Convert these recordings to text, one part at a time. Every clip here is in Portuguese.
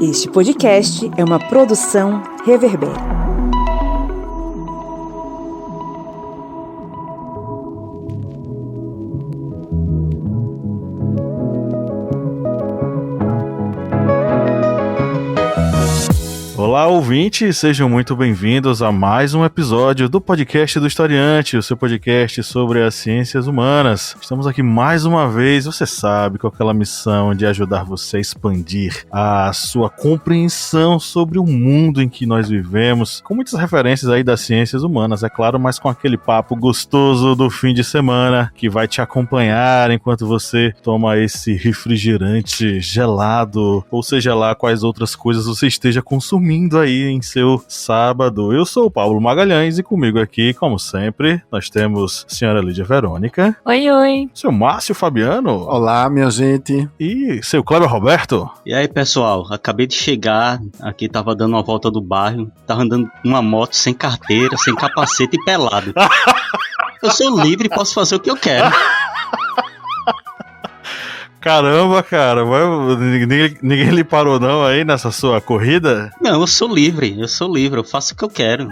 Este podcast é uma produção Reverber. Olá, ouvintes, sejam muito bem-vindos a mais um episódio do podcast do Historiante, o seu podcast sobre as ciências humanas. Estamos aqui mais uma vez, você sabe, com aquela missão de ajudar você a expandir a sua compreensão sobre o mundo em que nós vivemos, com muitas referências aí das ciências humanas, é claro, mas com aquele papo gostoso do fim de semana que vai te acompanhar enquanto você toma esse refrigerante gelado, ou seja lá quais outras coisas você esteja consumindo aí em seu sábado. Eu sou o Paulo Magalhães e comigo aqui, como sempre, nós temos a senhora Lídia Verônica. Oi, oi. Seu Márcio Fabiano. Olá, minha gente. E seu Cléber Roberto. E aí, pessoal, acabei de chegar, aqui tava dando uma volta do bairro, tava andando numa moto sem carteira, sem capacete e pelado. Eu sou livre e posso fazer o que eu quero. Caramba, cara, ninguém lhe parou não aí nessa sua corrida? Não, eu sou livre, eu faço o que eu quero.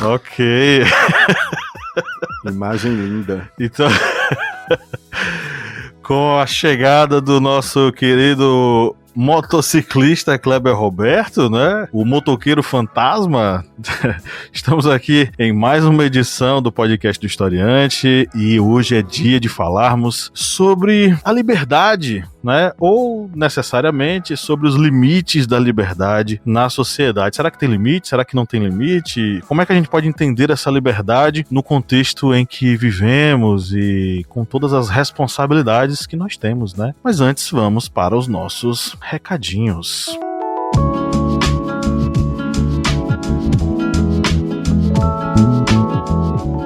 Ok. Imagem linda. Então, com a chegada do nosso querido motociclista Cléber Roberto, né? O motoqueiro fantasma. Estamos aqui em mais uma edição do podcast do Historiante e hoje é dia de falarmos sobre a liberdade, né? Ou necessariamente sobre os limites da liberdade na sociedade. Será que tem limite? Será que não tem limite? Como é que a gente pode entender essa liberdade no contexto em que vivemos e com todas as responsabilidades que nós temos, né? Mas antes vamos para os nossos recadinhos.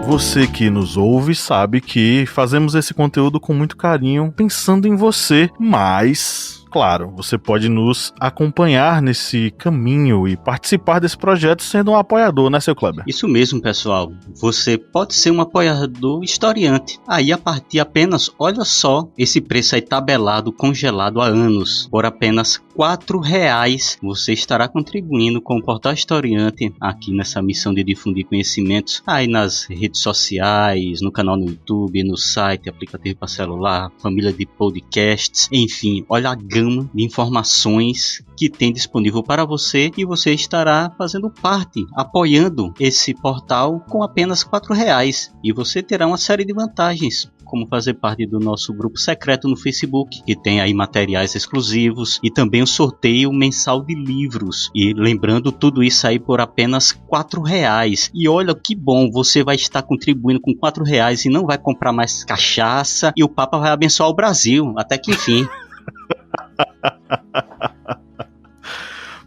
Você que nos ouve sabe que fazemos esse conteúdo com muito carinho, pensando em você, mas claro, você pode nos acompanhar nesse caminho e participar desse projeto sendo um apoiador, né, seu Kleber? Isso mesmo, pessoal. Você pode ser um apoiador historiante. Aí, a partir apenas, olha só, esse preço aí tabelado, congelado há anos, por apenas R$4, você estará contribuindo com o Portal Historiante aqui nessa missão de difundir conhecimentos aí nas redes sociais, no canal no YouTube, no site, aplicativo para celular, família de podcasts, enfim, olha a gama de informações que tem disponível para você e você estará fazendo parte, apoiando esse portal com apenas R$4 e você terá uma série de vantagens, como fazer parte do nosso grupo secreto no Facebook, que tem aí materiais exclusivos e também o sorteio mensal de livros. E lembrando, tudo isso aí por apenas R$4. E olha que bom, você vai estar contribuindo com R$4 e não vai comprar mais cachaça e o Papa vai abençoar o Brasil, até que enfim.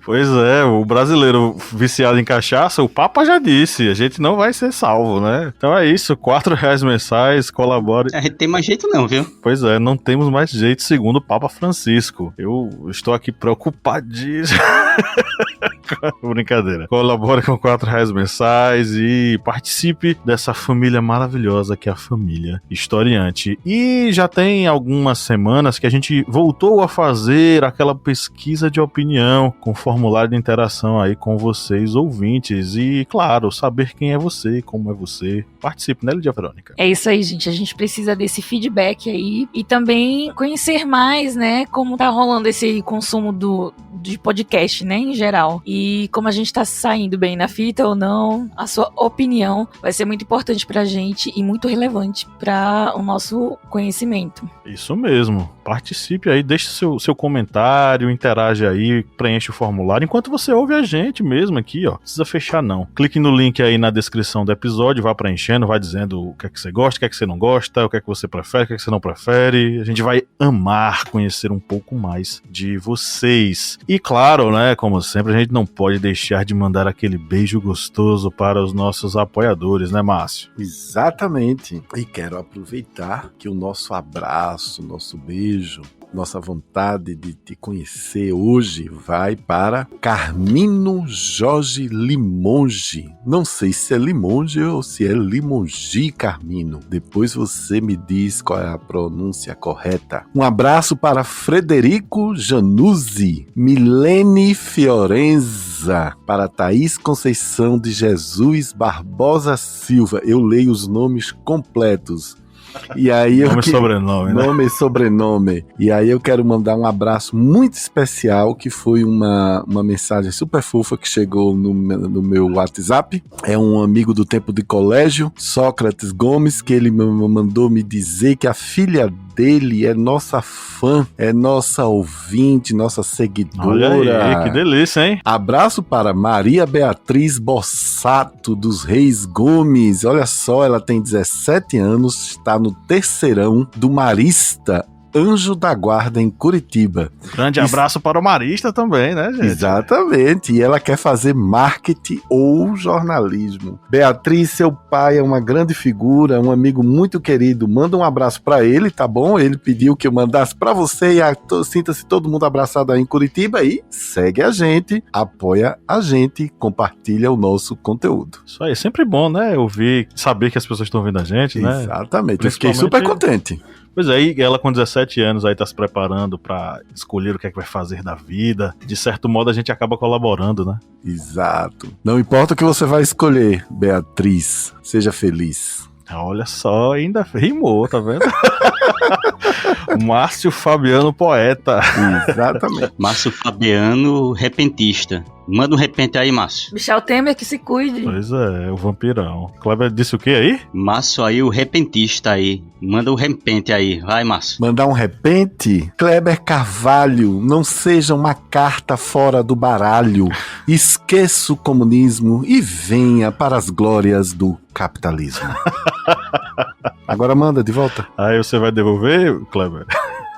Pois é, o brasileiro viciado em cachaça, o Papa já disse, a gente não vai ser salvo, né? Então é isso, R$4 mensais, colabore. A gente tem mais jeito não, viu? Pois é, não temos mais jeito, segundo o Papa Francisco. Eu estou aqui preocupadíssimo. Brincadeira. Colabore com R$4 mensais e participe dessa família maravilhosa que é a família Historiante. E já tem algumas semanas que a gente voltou a fazer aquela pesquisa de opinião com formulário de interação aí com vocês, ouvintes. E, claro, saber quem é você, como é você. Participe, né, Lídia Verônica? É isso aí, gente. A gente precisa desse feedback aí e também conhecer mais, né, como tá rolando esse consumo de podcast, né, em geral. E como a gente tá saindo bem na fita ou não, a sua opinião vai ser muito importante pra gente e muito relevante para o nosso conhecimento. Isso mesmo. Participe aí, deixe seu comentário, interage aí, preenche o formulário, enquanto você ouve a gente mesmo aqui, ó. Não precisa fechar não. Clique no link aí na descrição do episódio, vá preenchendo, vai dizendo o que é que você gosta, o que é que você não gosta, o que é que você prefere, o que é que você não prefere. A gente vai amar conhecer um pouco mais de vocês. E claro, né, como sempre, a gente não pode deixar de mandar aquele beijo gostoso para os nossos apoiadores, né, Márcio? Exatamente. E quero aproveitar que o nosso abraço, o nosso beijo nossa vontade de te conhecer hoje vai para Carmino Jorge Limonge. Não sei se é Limonge ou se é Limongi Carmino. Depois você me diz qual é a pronúncia correta. Um abraço para Frederico Januzzi, Milene Fiorenza, para Thaís Conceição de Jesus Barbosa Silva. Eu leio os nomes completos. E aí nome e sobrenome, né? Nome e sobrenome. E aí eu quero mandar um abraço muito especial, que foi uma mensagem super fofa que chegou no meu WhatsApp. É um amigo do tempo de colégio, Sócrates Gomes, que ele mandou me dizer que a filha dele é nossa fã, é nossa ouvinte, nossa seguidora. Olha aí, que delícia, hein? Abraço para Maria Beatriz Bossato dos Reis Gomes. Olha só, ela tem 17 anos, está no terceirão do Marista Anjo da Guarda, em Curitiba. Grande abraço para o Marista também, né, gente? Exatamente, e ela quer fazer marketing ou jornalismo. Beatriz, seu pai é uma grande figura, um amigo muito querido. Manda um abraço para ele, tá bom? Ele pediu que eu mandasse para você e sinta-se todo mundo abraçado aí em Curitiba e segue a gente, apoia a gente, compartilha o nosso conteúdo. Isso aí, sempre bom, né? Ouvir, saber que as pessoas estão ouvindo a gente, né? Exatamente, eu fiquei super contente. Pois aí, ela com 17 anos aí tá se preparando pra escolher o que é que vai fazer da vida. De certo modo, a gente acaba colaborando, né? Exato. Não importa o que você vai escolher, Beatriz, seja feliz. Olha só, ainda rimou, tá vendo? Márcio Fabiano, poeta. Exatamente. Márcio Fabiano, repentista. Manda um repente aí, Márcio. Michel Temer que se cuide. Pois é, o vampirão. Kleber disse o que aí? Márcio aí, o repentista aí. Manda um repente aí. Vai, Márcio. Mandar um repente? Kleber Carvalho, não seja uma carta fora do baralho. Esqueça o comunismo e venha para as glórias do capitalismo. Agora manda de volta. Aí você vai devolver, Kleber?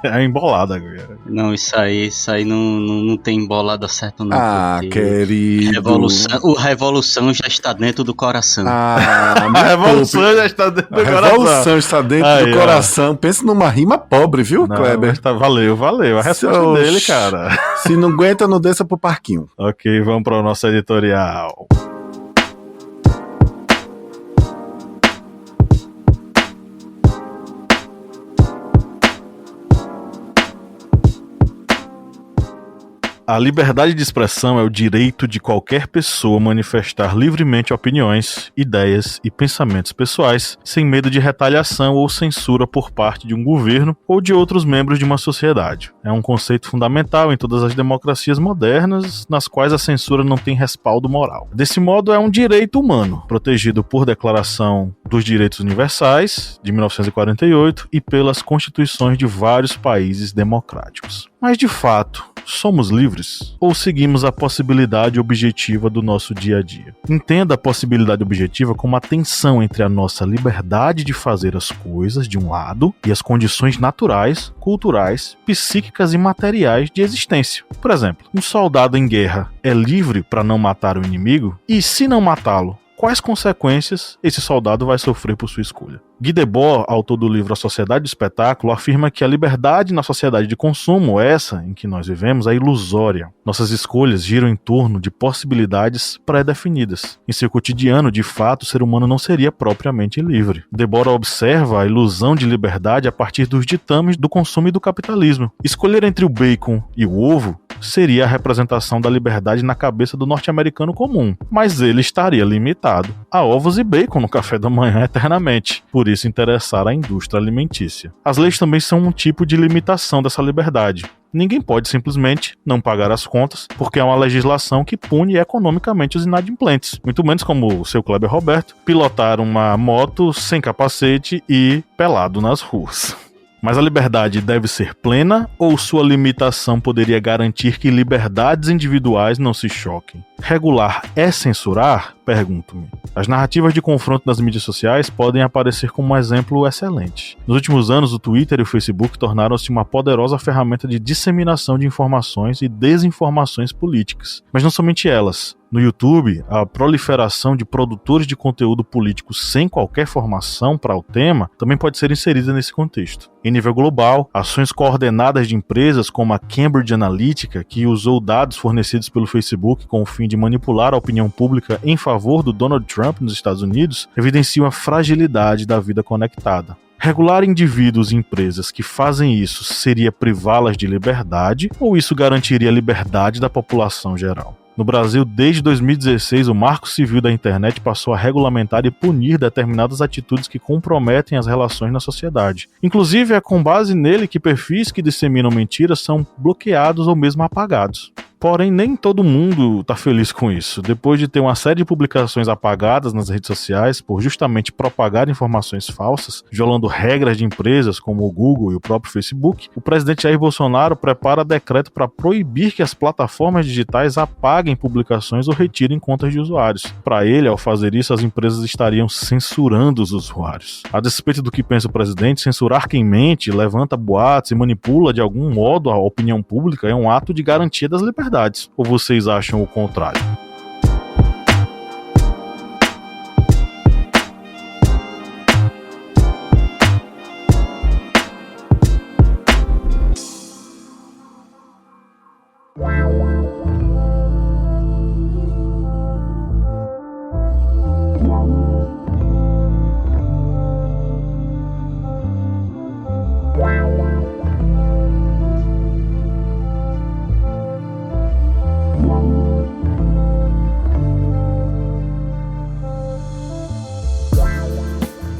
É embolada agora. Não, isso aí não tem embolada certa não. Ah, querido. A revolução já está dentro do coração. Ah, a revolução já está dentro do coração. A revolução está dentro do coração. Pensa numa rima pobre, viu, não, Kleber? Tá, valeu. A resposta dele, cara. Se não aguenta, não desça pro parquinho. Ok, vamos para o nosso editorial. A liberdade de expressão é o direito de qualquer pessoa manifestar livremente opiniões, ideias e pensamentos pessoais, sem medo de retaliação ou censura por parte de um governo ou de outros membros de uma sociedade. É um conceito fundamental em todas as democracias modernas, nas quais a censura não tem respaldo moral. Desse modo, é um direito humano, protegido por Declaração dos Direitos Universais, de 1948, e pelas constituições de vários países democráticos. Mas, de fato, somos livres? Ou seguimos a possibilidade objetiva do nosso dia a dia? Entenda a possibilidade objetiva como a tensão entre a nossa liberdade de fazer as coisas, de um lado, e as condições naturais, culturais, psíquicas e materiais de existência. Por exemplo, um soldado em guerra é livre para não matar o inimigo? E se não matá-lo, quais consequências esse soldado vai sofrer por sua escolha? Guy Debord, autor do livro A Sociedade do Espetáculo, afirma que a liberdade na sociedade de consumo, essa em que nós vivemos, é ilusória. Nossas escolhas giram em torno de possibilidades pré-definidas. Em seu cotidiano, de fato, o ser humano não seria propriamente livre. Debord observa a ilusão de liberdade a partir dos ditames do consumo e do capitalismo. Escolher entre o bacon e o ovo seria a representação da liberdade na cabeça do norte-americano comum, mas ele estaria limitado a ovos e bacon no café da manhã eternamente. Por isso interessar a indústria alimentícia. As leis também são um tipo de limitação dessa liberdade. Ninguém pode simplesmente não pagar as contas porque é uma legislação que pune economicamente os inadimplentes. Muito menos como o seu Kleber Roberto, pilotar uma moto sem capacete e pelado nas ruas. Mas a liberdade deve ser plena ou sua limitação poderia garantir que liberdades individuais não se choquem? Regular é censurar? Pergunto-me. As narrativas de confronto nas mídias sociais podem aparecer como um exemplo excelente. Nos últimos anos, o Twitter e o Facebook tornaram-se uma poderosa ferramenta de disseminação de informações e desinformações políticas. Mas não somente elas. No YouTube, a proliferação de produtores de conteúdo político sem qualquer formação para o tema também pode ser inserida nesse contexto. Em nível global, ações coordenadas de empresas como a Cambridge Analytica, que usou dados fornecidos pelo Facebook com o fim de manipular a opinião pública em favor do Donald Trump nos Estados Unidos, evidenciam a fragilidade da vida conectada. Regular indivíduos e empresas que fazem isso seria privá-las de liberdade, ou isso garantiria a liberdade da população geral? No Brasil, desde 2016, o Marco Civil da Internet passou a regulamentar e punir determinadas atitudes que comprometem as relações na sociedade. Inclusive, é com base nele que perfis que disseminam mentiras são bloqueados ou mesmo apagados. Porém, nem todo mundo está feliz com isso. Depois de ter uma série de publicações apagadas nas redes sociais por justamente propagar informações falsas, violando regras de empresas como o Google e o próprio Facebook, o presidente Jair Bolsonaro prepara decreto para proibir que as plataformas digitais apaguem publicações ou retirem contas de usuários. Para ele, ao fazer isso, as empresas estariam censurando os usuários. A despeito do que pensa o presidente, censurar quem mente, levanta boatos e manipula de algum modo a opinião pública é um ato de garantia das liberdades. Ou vocês acham o contrário?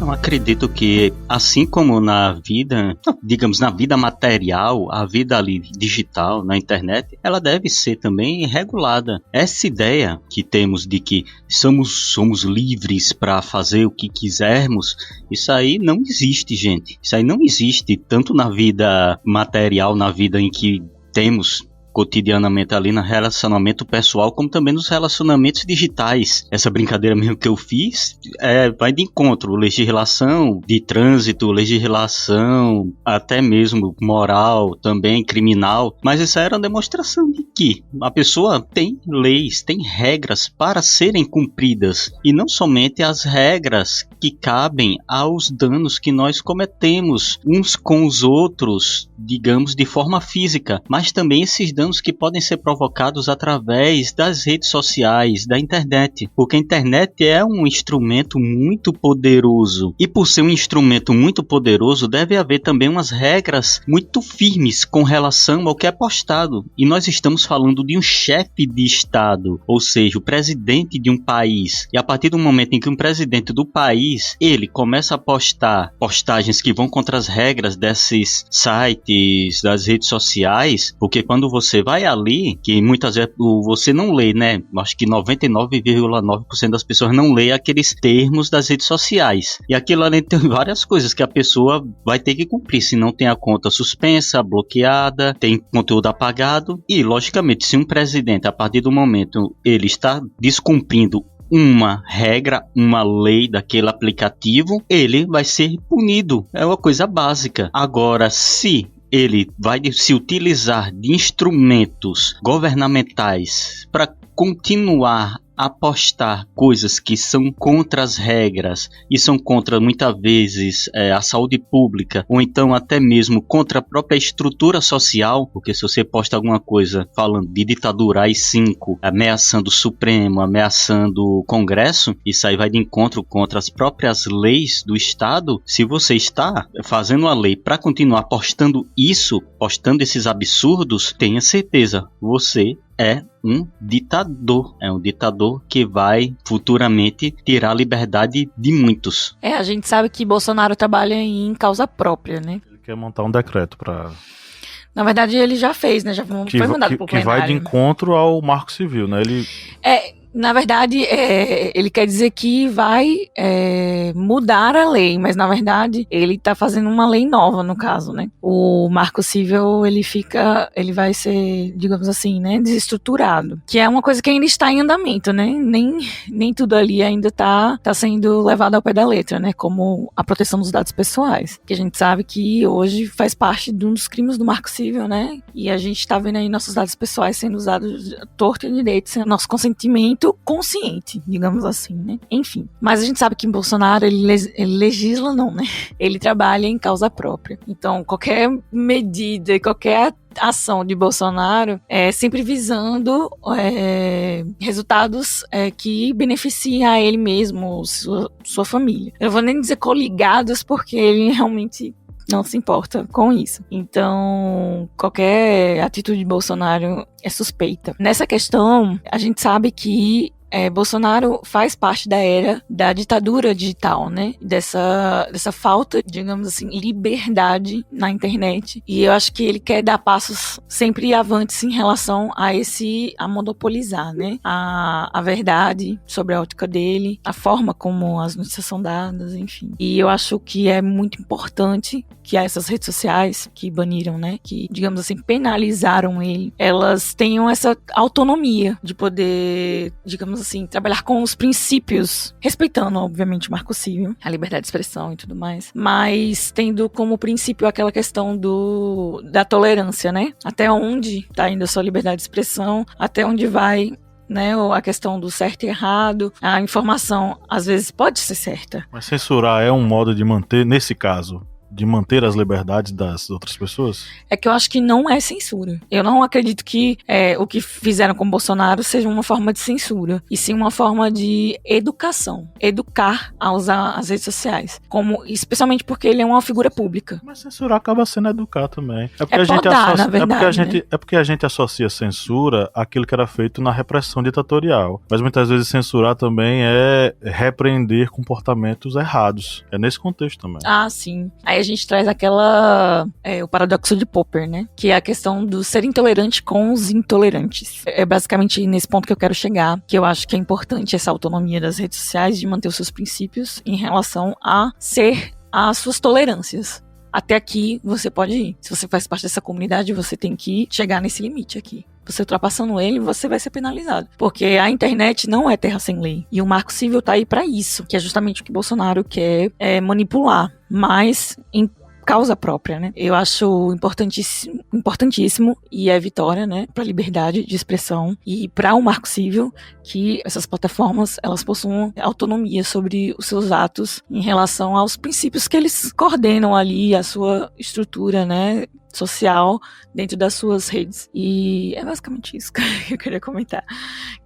Eu acredito que, assim como na vida, digamos, na vida material, a vida ali digital, na internet, ela deve ser também regulada. Essa ideia que temos de que somos livres para fazer o que quisermos, isso aí não existe, gente. Isso aí não existe, tanto na vida material, na vida em que temos cotidianamente ali no relacionamento pessoal, como também nos relacionamentos digitais. Essa brincadeira mesmo que eu fiz vai de encontro, legislação de trânsito, legislação até mesmo moral, também criminal, mas isso era uma demonstração de que a pessoa tem leis, tem regras para serem cumpridas, e não somente as regras que cabem aos danos que nós cometemos uns com os outros, digamos, de forma física, mas também esses danos que podem ser provocados através das redes sociais, da internet, porque a internet é um instrumento muito poderoso, e por ser um instrumento muito poderoso, deve haver também umas regras muito firmes com relação ao que é postado, e nós estamos falando de um chefe de Estado, ou seja, o presidente de um país, e a partir do momento em que um presidente do país, ele começa a postar postagens que vão contra as regras desses sites, das redes sociais, porque quando você vai ali, que muitas vezes você não lê, né? Acho que 99,9% das pessoas não lê aqueles termos das redes sociais. E aquilo ali tem várias coisas que a pessoa vai ter que cumprir. Se não tem a conta suspensa, bloqueada, tem conteúdo apagado. E, logicamente, se um presidente, a partir do momento, ele está descumprindo uma regra, uma lei daquele aplicativo, ele vai ser punido. É uma coisa básica. Agora, se ele vai se utilizar de instrumentos governamentais para continuar a postar coisas que são contra as regras e são contra, muitas vezes, a saúde pública, ou então até mesmo contra a própria estrutura social, porque se você posta alguma coisa falando de ditadura AI-5, ameaçando o Supremo, ameaçando o Congresso, isso aí vai de encontro contra as próprias leis do Estado. Se você está fazendo uma lei para continuar postando isso, postando esses absurdos, tenha certeza, você é um ditador. É um ditador que vai futuramente tirar a liberdade de muitos. A gente sabe que Bolsonaro trabalha em causa própria, né? Ele quer montar um decreto para... Na verdade, ele já fez, né? Já foi mandado pro plenário. Que vai de encontro ao Marco Civil, né? Na verdade, ele quer dizer que vai mudar a lei, mas na verdade ele está fazendo uma lei nova, no caso, né? O Marco Civil, ele vai ser, digamos assim, né, desestruturado, que é uma coisa que ainda está em andamento, né? Nem tudo ali ainda tá sendo levado ao pé da letra, né? Como a proteção dos dados pessoais, que a gente sabe que hoje faz parte de um dos crimes do Marco Civil, né? E a gente está vendo aí nossos dados pessoais sendo usados torto e direito, sem nosso consentimento consciente, digamos assim, né? Enfim, mas a gente sabe que em Bolsonaro ele legisla não, né? Ele trabalha em causa própria. Então, qualquer medida, qualquer ação de Bolsonaro é sempre visando resultados que beneficiem a ele mesmo, sua família. Eu não vou nem dizer coligados, porque ele realmente não se importa com isso. Então, qualquer atitude de Bolsonaro é suspeita. Nessa questão, a gente sabe que Bolsonaro faz parte da era da ditadura digital, né? Dessa falta, digamos assim, liberdade na internet. E eu acho que ele quer dar passos sempre avantes em relação a monopolizar, né? A verdade sobre a ótica dele, a forma como as notícias são dadas, enfim. E eu acho que é muito importante que essas redes sociais que baniram, né? Que, digamos assim, penalizaram ele, elas tenham essa autonomia de poder, digamos assim, trabalhar com os princípios, respeitando, obviamente, o Marco Civil, a liberdade de expressão e tudo mais, mas tendo como princípio aquela questão da tolerância, né? Até onde está indo a sua liberdade de expressão, até onde vai, né, a questão do certo e errado. A informação, às vezes, pode ser certa. Mas censurar é um modo de manter, nesse caso, de manter as liberdades das outras pessoas? É que eu acho que não é censura. Eu não acredito que o que fizeram com o Bolsonaro seja uma forma de censura, e sim uma forma de educação. Educar a usar as redes sociais. Especialmente porque ele é uma figura pública. Mas censurar acaba sendo educar também. É porque a gente associa censura àquilo que era feito na repressão ditatorial. Mas muitas vezes censurar também é repreender comportamentos errados. É nesse contexto também. Ah, sim. Aí a gente traz o paradoxo de Popper, né? Que é a questão do ser intolerante com os intolerantes. É basicamente nesse ponto que eu quero chegar, que eu acho que é importante essa autonomia das redes sociais de manter os seus princípios em relação a ser as suas tolerâncias. Até aqui você pode ir. Se você faz parte dessa comunidade, você tem que chegar nesse limite aqui. Você ultrapassando ele, você vai ser penalizado. Porque a internet não é terra sem lei. E o Marco Civil tá aí pra isso, que é justamente o que Bolsonaro quer manipular, mas em causa própria, né? Eu acho importantíssimo, e é vitória, né, pra liberdade de expressão e para o Marco Civil, que essas plataformas, elas possuam autonomia sobre os seus atos em relação aos princípios que eles coordenam ali, a sua estrutura, né, social dentro das suas redes. E é basicamente isso que eu queria comentar,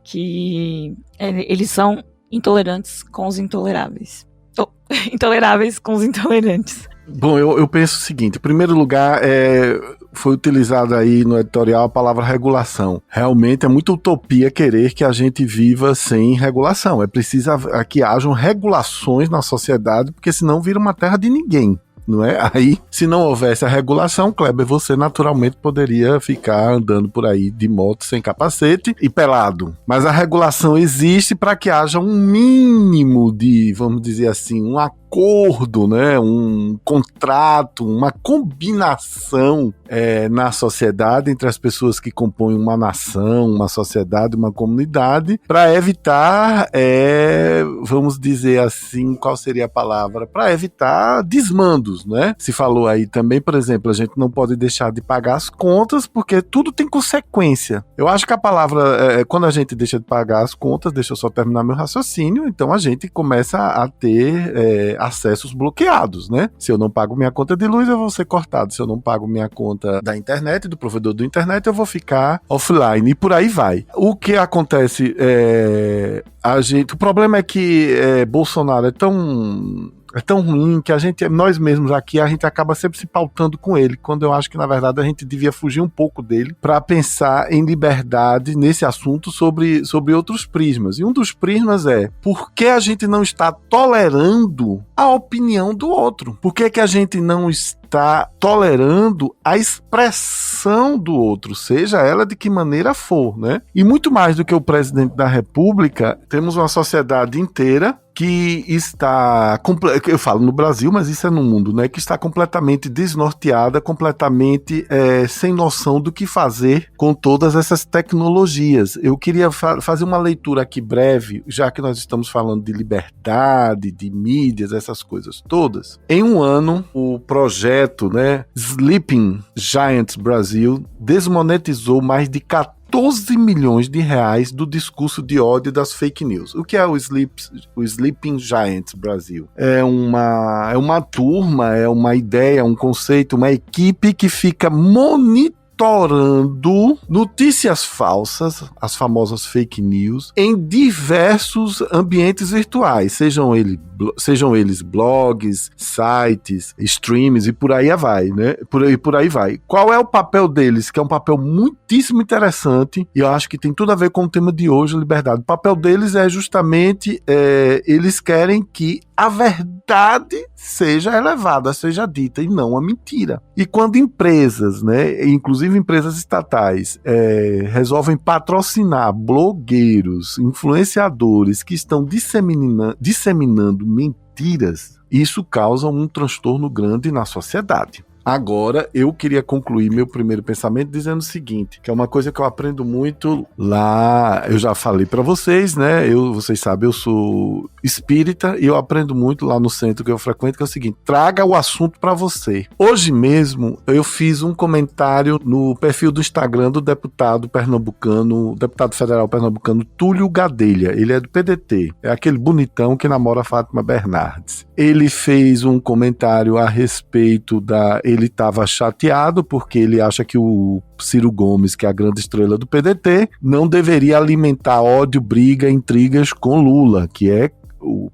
que eles são intolerantes com os intoleráveis. Intoleráveis com os intolerantes. Bom, eu penso o seguinte: em primeiro lugar, foi utilizada aí no editorial a palavra regulação. Realmente é muita utopia querer que a gente viva sem regulação. É preciso que hajam regulações na sociedade, porque senão vira uma terra de ninguém. Não é? Aí, se não houvesse a regulação, Kleber, você naturalmente poderia ficar andando por aí de moto sem capacete e pelado. Mas a regulação existe para que haja um mínimo de, vamos dizer assim, um acordo, né? Um contrato, uma combinação na sociedade entre as pessoas que compõem uma nação, uma sociedade, uma comunidade, para evitar, vamos dizer assim, qual seria a palavra? Para evitar desmandos, né? Se falou aí também, por exemplo, a gente não pode deixar de pagar as contas porque tudo tem consequência. Eu acho que a palavra, quando a gente deixa de pagar as contas, deixa eu só terminar meu raciocínio, então a gente começa a ter acessos bloqueados, né? Se eu não pago minha conta de luz, eu vou ser cortado. Se eu não pago minha conta da internet, do provedor da internet, eu vou ficar offline, e por aí vai. O que acontece o problema é que Bolsonaro é tão é tão ruim que nós mesmos aqui, a gente acaba sempre se pautando com ele, quando eu acho que, na verdade, a gente devia fugir um pouco dele para pensar em liberdade nesse assunto sobre outros prismas. E um dos prismas é: por que a gente não está tolerando a opinião do outro? Por que a gente não está tolerando a expressão do outro, seja ela de que maneira for, né? E muito mais do que o presidente da República, temos uma sociedade inteira que está, eu falo no Brasil, mas isso é no mundo, né? Que está completamente desnorteada, completamente sem noção do que fazer com todas essas tecnologias. Eu queria fazer uma leitura aqui breve, já que nós estamos falando de liberdade, de mídias, essas coisas todas. Em um ano, o projeto, né, Sleeping Giants Brasil desmonetizou mais de 14 milhões de reais do discurso de ódio das fake news. O que é o Sleeping Giants Brasil? É uma turma, é uma ideia, um conceito, uma equipe que fica monitorando notícias falsas, as famosas fake news, em diversos ambientes virtuais, sejam eles blogs, sites, streams e por aí vai, né? Por aí vai. Qual é o papel deles? Que é um papel muitíssimo interessante e eu acho que tem tudo a ver com o tema de hoje, liberdade. O papel deles é justamente, eles querem que a verdade seja elevada, seja dita, e não a mentira. E quando empresas, né, inclusive empresas estatais, resolvem patrocinar blogueiros, influenciadores que estão disseminando mentiras, isso causa um transtorno grande na sociedade. Agora, eu queria concluir meu primeiro pensamento dizendo o seguinte, que é uma coisa que eu aprendo muito lá, eu já falei pra vocês, né, vocês sabem, eu sou espírita e eu aprendo muito lá no centro que eu frequento, que é o seguinte: traga o assunto pra você. Hoje mesmo, eu fiz um comentário no perfil do Instagram do deputado federal pernambucano Túlio Gadelha, ele é do PDT, é aquele bonitão que namora a Fátima Bernardes. Ele fez um comentário a respeito ele estava chateado porque ele acha que o Ciro Gomes, que é a grande estrela do PDT, não deveria alimentar ódio, briga, intrigas com Lula, que é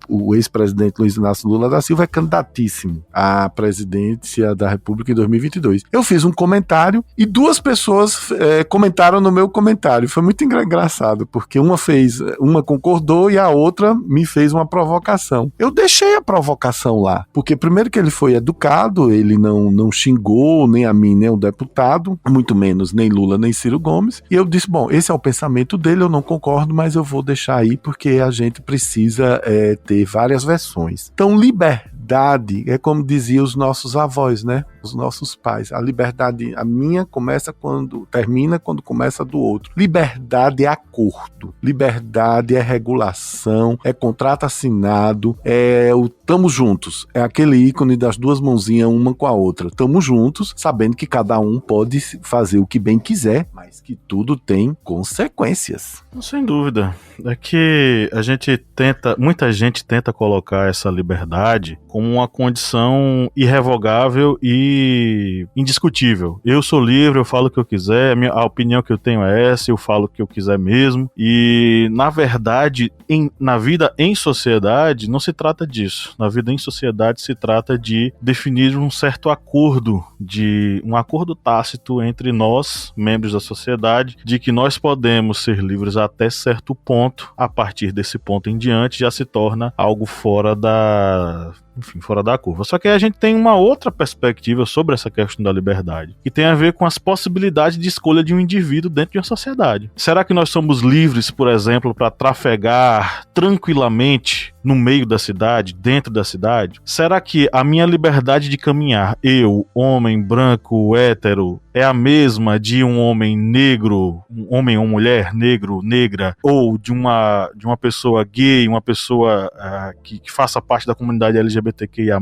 o ex-presidente Luiz Inácio Lula da Silva, é candidatíssimo à presidência da República em 2022. Eu fiz um comentário e 2 pessoas comentaram no meu comentário. Foi muito engraçado, porque uma concordou e a outra me fez uma provocação. Eu deixei a provocação lá, porque primeiro que ele foi educado, ele não xingou nem a mim, nem o deputado, muito menos nem Lula, nem Ciro Gomes, e eu disse, bom, esse é o pensamento dele, eu não concordo, mas eu vou deixar aí, porque a gente precisa ter várias versões. Então, liberdade é como diziam os nossos avós, né? Os nossos pais. A liberdade, a minha, termina quando começa a do outro. Liberdade é acordo. Liberdade é regulação, é contrato assinado, é o tamo juntos. É aquele ícone das 2 mãozinhas uma com a outra. Tamo juntos, sabendo que cada um pode fazer o que bem quiser, mas que tudo tem consequências. Sem dúvida. É que muita gente tenta colocar essa liberdade como uma condição irrevogável e indiscutível. Eu sou livre, eu falo o que eu quiser, a opinião que eu tenho é essa, eu falo o que eu quiser mesmo. E, na verdade, na vida em sociedade, não se trata disso. Na vida em sociedade se trata de definir um certo acordo, um acordo tácito entre nós, membros da sociedade, de que nós podemos ser livres até certo ponto. A partir desse ponto em diante já se torna algo fora da curva. Só que a gente tem uma outra perspectiva sobre essa questão da liberdade, que tem a ver com as possibilidades de escolha de um indivíduo dentro de uma sociedade. Será que nós somos livres, por exemplo, para trafegar tranquilamente no meio da cidade, dentro da cidade? Será que a minha liberdade de caminhar, eu, homem, branco, hétero, é a mesma de um homem negro, um homem ou mulher, negro, negra, ou de uma pessoa gay, uma pessoa que faça parte da comunidade LGBTQIA+?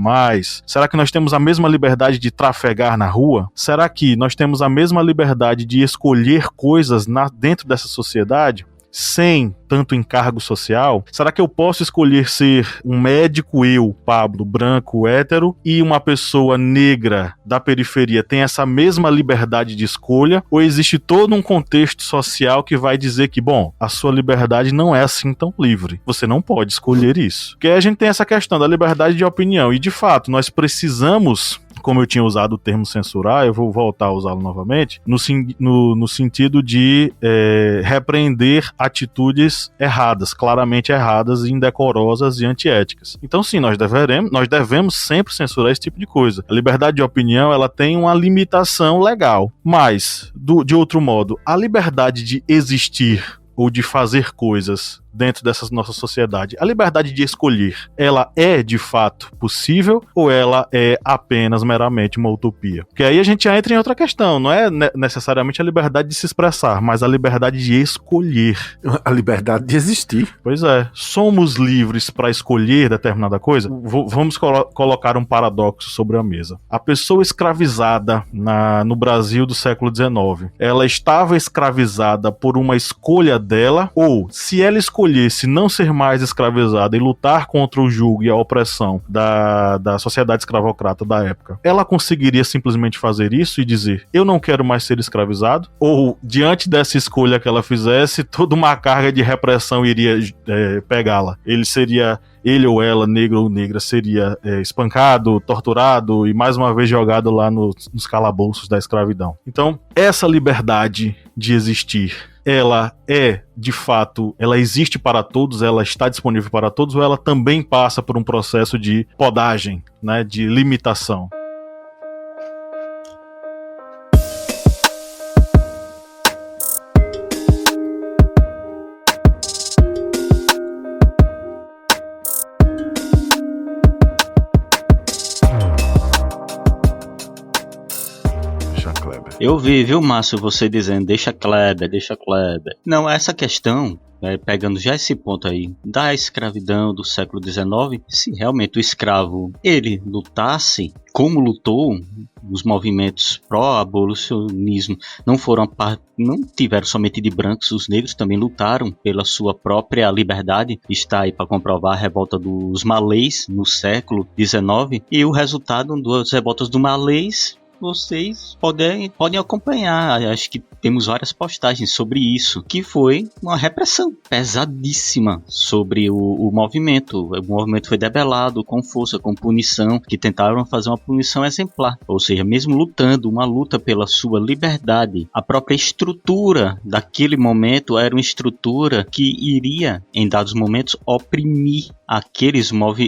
Será que nós temos a mesma liberdade de trafegar na rua? Será que nós temos a mesma liberdade de escolher coisas dentro dessa sociedade? sem tanto encargo social? Será que eu posso escolher ser um médico, eu, Pablo, branco, hétero, e uma pessoa negra da periferia tem essa mesma liberdade de escolha? Ou existe todo um contexto social que vai dizer que, bom, a sua liberdade não é assim tão livre, você não pode escolher isso? Porque a gente tem essa questão da liberdade de opinião, e de fato, nós precisamos, como eu tinha usado o termo censurar, eu vou voltar a usá-lo novamente, no sentido de repreender atitudes erradas, claramente erradas, indecorosas e antiéticas. Então sim, nós devemos sempre censurar esse tipo de coisa. A liberdade de opinião, ela tem uma limitação legal, mas, de outro modo, a liberdade de existir ou de fazer coisas dentro dessa nossa sociedade, a liberdade de escolher, ela é de fato possível ou ela é apenas meramente uma utopia? Porque aí a gente já entra em outra questão, não é necessariamente a liberdade de se expressar, mas a liberdade de escolher. A liberdade de existir. Pois é, somos livres para escolher determinada coisa? Vamos colocar um paradoxo sobre a mesa. A pessoa escravizada no Brasil do século XIX, ela estava escravizada por uma escolha dela, ou se ela escolhesse não ser mais escravizada e lutar contra o jugo e a opressão da sociedade escravocrata da época, ela conseguiria simplesmente fazer isso e dizer, eu não quero mais ser escravizado? Ou, diante dessa escolha que ela fizesse, toda uma carga de repressão iria pegá-la? Ele ou ela, negro ou negra, seria espancado, torturado e mais uma vez jogado lá nos calabouços da escravidão. Então, essa liberdade de existir, ela de fato, ela existe para todos, ela está disponível para todos, ou ela também passa por um processo de podagem, né, de limitação? Eu vi, viu, Márcio, você dizendo, deixa Kleber. Não, essa questão, pegando já esse ponto aí, da escravidão do século XIX, se realmente o escravo, ele lutasse como lutou, os movimentos pró-abolicionismo não tiveram somente de brancos, os negros também lutaram pela sua própria liberdade. Está aí para comprovar a revolta dos malês no século XIX, e o resultado das revoltas dos malês, vocês podem acompanhar. Acho que temos várias postagens sobre isso, que foi uma repressão pesadíssima sobre o movimento. O movimento foi debelado com força, com punição, que tentaram fazer uma punição exemplar, ou seja, mesmo lutando, uma luta pela sua liberdade. A própria estrutura daquele momento era uma estrutura que iria, em dados momentos, oprimir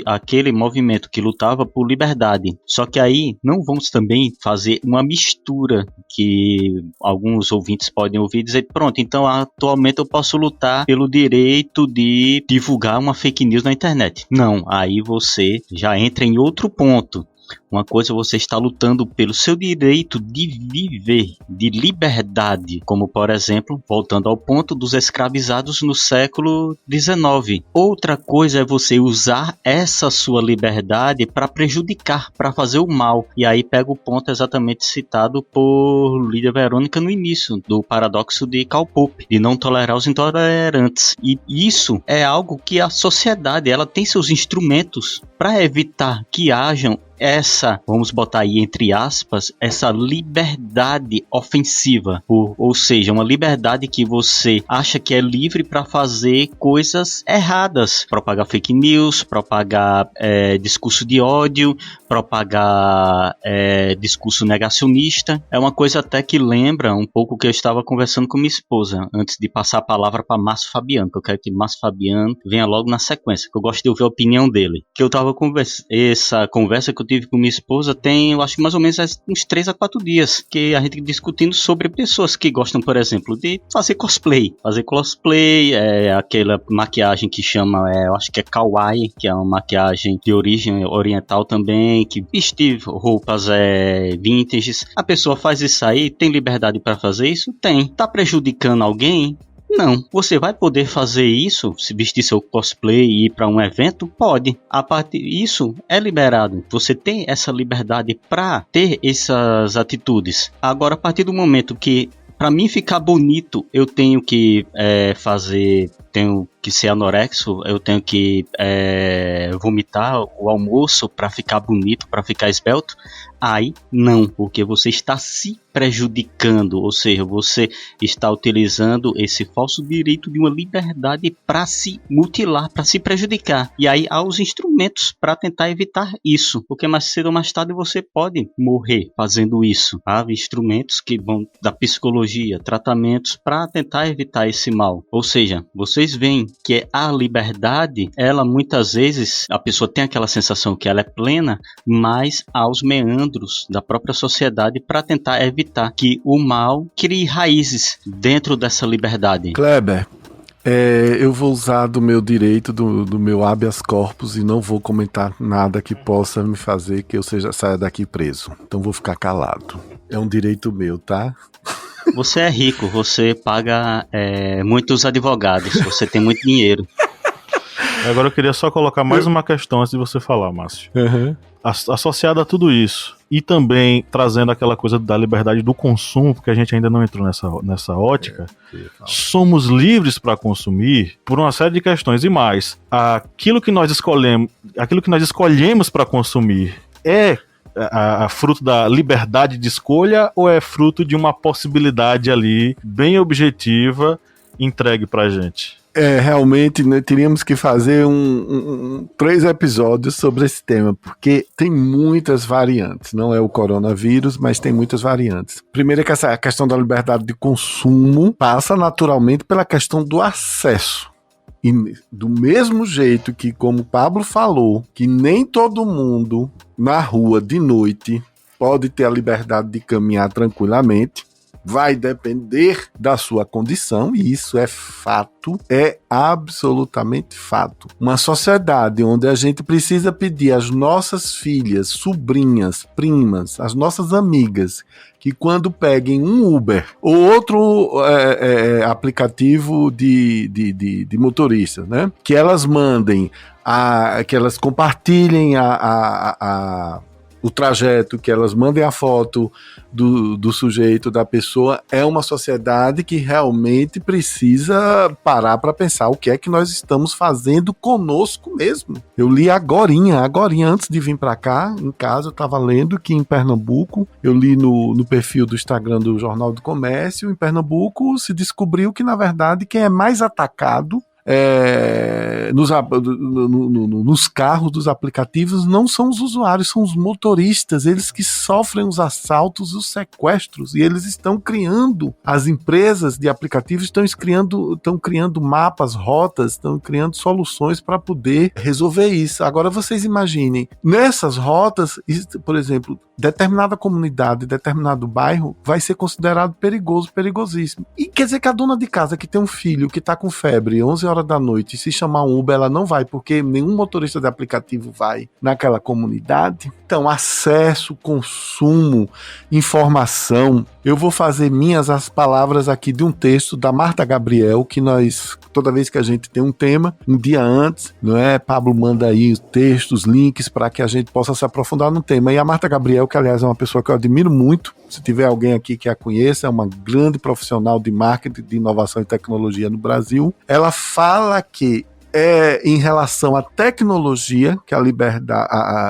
aquele movimento que lutava por liberdade. Só que aí não vamos também fazer uma mistura, que alguns ouvintes podem ouvir e dizer, pronto, então atualmente eu posso lutar pelo direito de divulgar uma fake news na internet. Não, aí você já entra em outro ponto. Uma coisa, você está lutando pelo seu direito de viver, de liberdade, como por exemplo, voltando ao ponto dos escravizados no século XIX. Outra coisa é você usar essa sua liberdade para prejudicar, para fazer o mal. E aí pega o ponto exatamente citado por Lídia Verônica no início, do paradoxo de Karl Popper, de não tolerar os intolerantes. E isso é algo que a sociedade, ela tem seus instrumentos para evitar que hajam essa, vamos botar aí entre aspas, essa liberdade ofensiva, ou seja, uma liberdade que você acha que é livre para fazer coisas erradas, propagar fake news, propagar discurso de ódio, propagar discurso negacionista. É uma coisa até que lembra um pouco o que eu estava conversando com minha esposa, antes de passar a palavra para Márcio Fabiano, que eu quero que Márcio Fabiano venha logo na sequência, que eu gosto de ouvir a opinião dele. Que eu estava essa conversa que eu tive com minha esposa tem, eu acho que mais ou menos uns 3 a 4 dias, que a gente discutindo sobre pessoas que gostam, por exemplo, de fazer cosplay. Aquela maquiagem que chama, eu acho que é kawaii, que é uma maquiagem de origem oriental também, que vestir roupas vintages. A pessoa faz isso aí, tem liberdade para fazer isso? Tem. Tá prejudicando alguém? Não. Você vai poder fazer isso, se vestir seu cosplay e ir para um evento? Pode. Isso é liberado. Você tem essa liberdade para ter essas atitudes. Agora, a partir do momento que Para mim ficar bonito, eu tenho que tenho que ser anorexo, eu tenho que vomitar o almoço para ficar bonito, para ficar esbelto. Aí não, porque você está se prejudicando, ou seja, você está utilizando esse falso direito de uma liberdade para se mutilar, para se prejudicar. E aí há os instrumentos para tentar evitar isso, porque mais cedo ou mais tarde você pode morrer fazendo isso. Há instrumentos que vão da psicologia, tratamentos para tentar evitar esse mal. Ou seja, vocês veem que a liberdade, ela muitas vezes, a pessoa tem aquela sensação que ela é plena, mas há os meandros da própria sociedade para tentar evitar que o mal crie raízes dentro dessa liberdade. Kleber, eu vou usar do meu direito, do meu habeas corpus, e não vou comentar nada que possa me fazer que eu saia daqui preso. Então vou ficar calado. É um direito meu, tá? Você é rico, você paga muitos advogados, você tem muito dinheiro. Agora eu queria só colocar mais uma questão antes de você falar, Márcio. Uhum. Associada a tudo isso, e também trazendo aquela coisa da liberdade do consumo, porque a gente ainda não entrou nessa ótica, somos livres para consumir por uma série de questões, e mais, aquilo que nós escolhemos para consumir é a fruto da liberdade de escolha ou é fruto de uma possibilidade ali bem objetiva entregue pra gente? Realmente, né, teríamos que fazer 3 episódios sobre esse tema, porque tem muitas variantes. Não é o coronavírus, mas tem muitas variantes. Primeiro é que essa questão da liberdade de consumo passa naturalmente pela questão do acesso. E do mesmo jeito que, como o Pablo falou, que nem todo mundo na rua de noite pode ter a liberdade de caminhar tranquilamente, vai depender da sua condição, e isso é fato, é absolutamente fato. Uma sociedade onde a gente precisa pedir às nossas filhas, sobrinhas, primas, às nossas amigas, que quando peguem um Uber ou outro aplicativo de motorista, né, que elas mandem, que elas compartilhem o trajeto, que elas mandem a foto do sujeito, da pessoa, é uma sociedade que realmente precisa parar para pensar o que é que nós estamos fazendo conosco mesmo. Eu li agorinha, antes de vir para cá, em casa, eu estava lendo que em Pernambuco, eu li no perfil do Instagram do Jornal do Comércio, em Pernambuco se descobriu que, na verdade, quem é mais atacado nos carros dos aplicativos não são os usuários, são os motoristas, eles que sofrem os assaltos e os sequestros, e eles estão criando, as empresas de aplicativos estão criando mapas, rotas, estão criando soluções para poder resolver isso. Agora vocês imaginem, nessas rotas, por exemplo, determinada comunidade, determinado bairro vai ser considerado perigoso, perigosíssimo. E quer dizer que a dona de casa que tem um filho que está com febre 11 horas da noite, se chamar um Uber, ela não vai, porque nenhum motorista de aplicativo vai naquela comunidade. Então, acesso, consumo, informação. Eu vou fazer minhas as palavras aqui de um texto da Marta Gabriel, que nós, toda vez que a gente tem um tema, um dia antes, não é? Pablo manda aí os textos, links, para que a gente possa se aprofundar no tema. E a Marta Gabriel, que aliás é uma pessoa que eu admiro muito, se tiver alguém aqui que a conheça, é uma grande profissional de marketing, de inovação e tecnologia no Brasil. Ela fala que em relação à tecnologia, que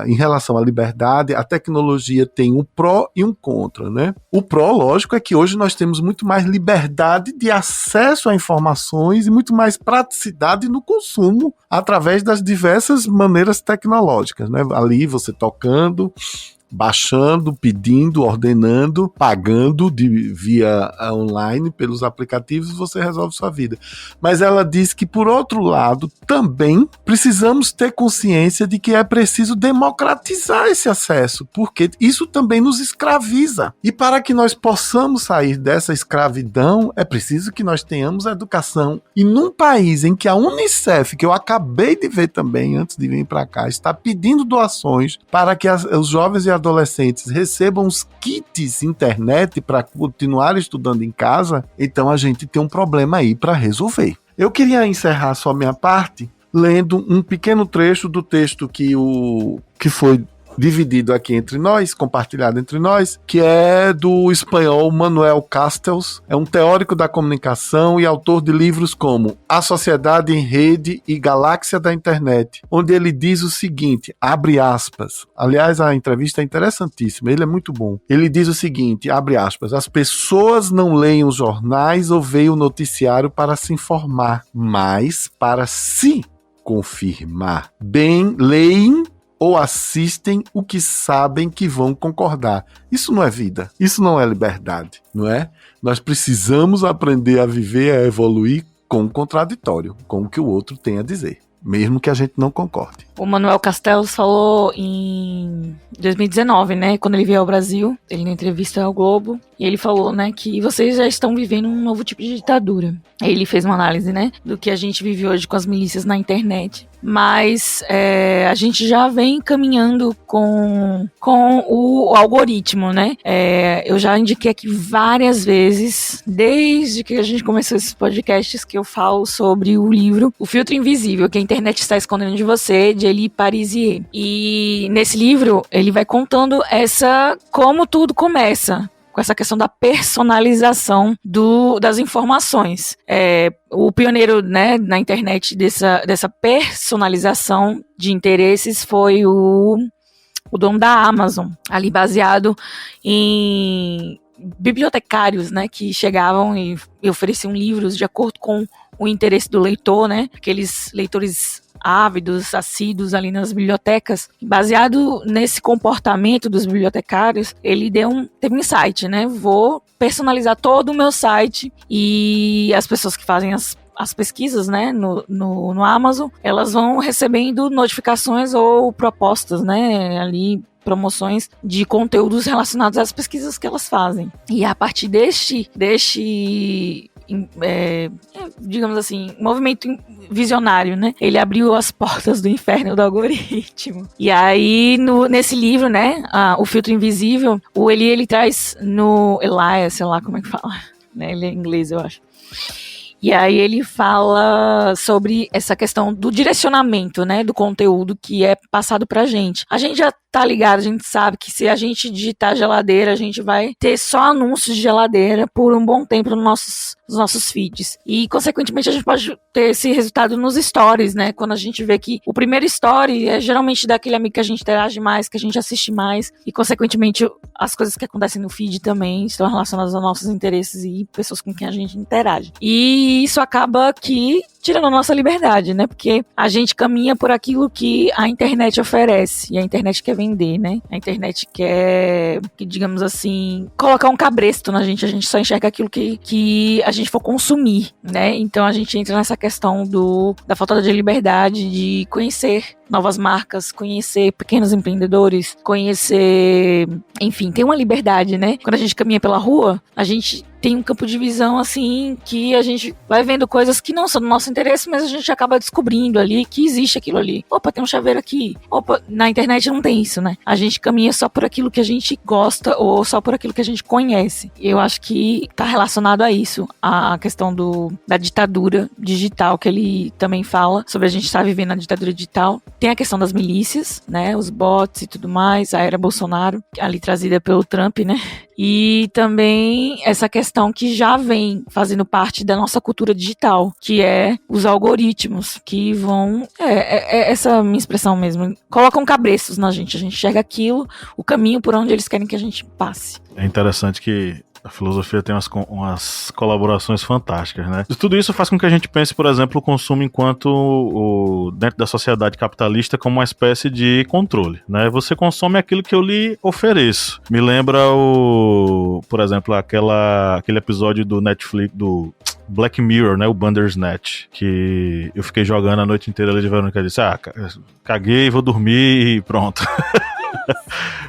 em relação à liberdade, a tecnologia tem um pró e um contra, né? O pró, lógico, é que hoje nós temos muito mais liberdade de acesso a informações e muito mais praticidade no consumo através das diversas maneiras tecnológicas, né? Ali você tocando, baixando, pedindo, ordenando, pagando via online pelos aplicativos, você resolve sua vida. Mas ela diz que, por outro lado, também precisamos ter consciência de que é preciso democratizar esse acesso, porque isso também nos escraviza. E para que nós possamos sair dessa escravidão, é preciso que nós tenhamos educação. E num país em que a Unicef, que eu acabei de ver também antes de vir para cá, está pedindo doações para que os jovens e adolescentes recebam os kits internet para continuar estudando em casa, então a gente tem um problema aí para resolver. Eu queria encerrar só minha parte lendo um pequeno trecho do texto que foi dividido aqui entre nós, compartilhado entre nós, que é do espanhol Manuel Castells. É um teórico da comunicação e autor de livros como A Sociedade em Rede e Galáxia da Internet, onde ele diz o seguinte, abre aspas. Aliás, a entrevista é interessantíssima, ele é muito bom. Ele diz o seguinte, abre aspas, as pessoas não leem os jornais ou veem o noticiário para se informar, mas para se confirmar. Bem, leem ou assistem o que sabem que vão concordar. Isso não é vida, isso não é liberdade, não é? Nós precisamos aprender a viver, a evoluir com o contraditório, com o que o outro tem a dizer, mesmo que a gente não concorde. O Manuel Castells falou em 2019, né, quando ele veio ao Brasil, ele na entrevista ao Globo, e ele falou, né, que vocês já estão vivendo um novo tipo de ditadura. Aí ele fez uma análise, né, do que a gente vive hoje com as milícias na internet, mas a gente já vem caminhando com o algoritmo, né, eu já indiquei aqui várias vezes, desde que a gente começou esses podcasts, que eu falo sobre o livro O Filtro Invisível, que a internet está escondendo de você, de Elie Parisier. E nesse livro, ele vai contando como tudo começa, com essa questão da personalização das informações. O pioneiro, né, na internet dessa personalização de interesses foi o dono da Amazon, ali baseado em bibliotecários, né, que chegavam e ofereciam livros de acordo com o interesse do leitor, né, aqueles leitores ávidos, assíduos ali nas bibliotecas. Baseado nesse comportamento dos bibliotecários, ele teve um insight, né? Vou personalizar todo o meu site, e as pessoas que fazem as pesquisas, né, no Amazon, elas vão recebendo notificações ou propostas, né, ali, promoções de conteúdos relacionados às pesquisas que elas fazem. E a partir deste digamos assim, movimento visionário, né? Ele abriu as portas do inferno do algoritmo. E aí, nesse livro, né, O Filtro Invisível, o ele traz no Elias, sei lá como é que fala, né? Ele é inglês, eu acho. E aí ele fala sobre essa questão do direcionamento, né, do conteúdo que é passado pra gente. A gente já tá ligado, a gente sabe que se a gente digitar geladeira, a gente vai ter só anúncios de geladeira por um bom tempo nos nossos feeds. E, consequentemente, a gente pode ter esse resultado nos stories, né? Quando a gente vê que o primeiro story é geralmente daquele amigo que a gente interage mais, que a gente assiste mais. E, consequentemente, as coisas que acontecem no feed também estão relacionadas aos nossos interesses e pessoas com quem a gente interage. E isso acaba que tirando a nossa liberdade, né? Porque a gente caminha por aquilo que a internet oferece. E a internet quer vender, né? A internet quer, digamos assim, colocar um cabresto na gente. A gente só enxerga aquilo que a gente for consumir, né? Então a gente entra nessa questão da falta de liberdade de conhecer novas marcas, conhecer pequenos empreendedores, conhecer... Enfim, tem uma liberdade, né? Quando a gente caminha pela rua, a gente tem um campo de visão, assim, que a gente vai vendo coisas que não são do nosso interesse, mas a gente acaba descobrindo ali que existe aquilo ali. Opa, tem um chaveiro aqui. Opa, na internet não tem isso, né? A gente caminha só por aquilo que a gente gosta ou só por aquilo que a gente conhece. Eu acho que tá relacionado a isso, a questão da ditadura digital, que ele também fala sobre a gente estar vivendo a ditadura digital. Tem a questão das milícias, né? Os bots e tudo mais, a era Bolsonaro, ali trazida pelo Trump, né? E também essa questão que já vem fazendo parte da nossa cultura digital, que é os algoritmos que vão... essa minha expressão mesmo. Colocam cabreços na gente. A gente enxerga aquilo, o caminho por onde eles querem que a gente passe. É interessante que a filosofia tem umas colaborações fantásticas, né? E tudo isso faz com que a gente pense, por exemplo, o consumo enquanto dentro da sociedade capitalista como uma espécie de controle, né? Você consome aquilo que eu lhe ofereço. Me lembra por exemplo, aquele episódio do Netflix, do Black Mirror, né? O Bandersnatch, que eu fiquei jogando a noite inteira ali de verão, que eu disse, caguei, vou dormir e pronto.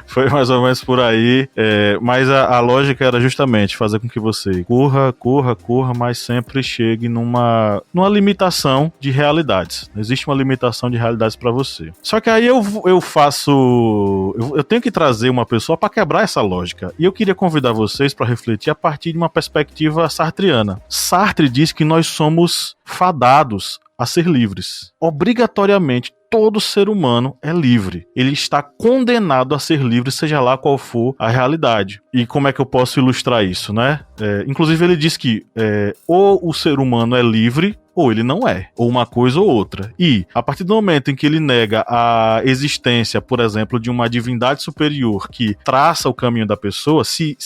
Foi mais ou menos por aí, mas a lógica era justamente fazer com que você corra, mas sempre chegue numa limitação de realidades. Existe uma limitação de realidades para você. Só que aí eu tenho que trazer uma pessoa para quebrar essa lógica. E eu queria convidar vocês para refletir a partir de uma perspectiva sartreana. Sartre diz que nós somos fadados a ser livres. Obrigatoriamente, todo ser humano é livre. Ele está condenado a ser livre, seja lá qual for a realidade. E como é que eu posso ilustrar isso, né? Inclusive ele diz que ou o ser humano é livre, ou ele não é, ou uma coisa ou outra. E, a partir do momento em que ele nega a existência, por exemplo, de uma divindade superior que traça o caminho da pessoa, se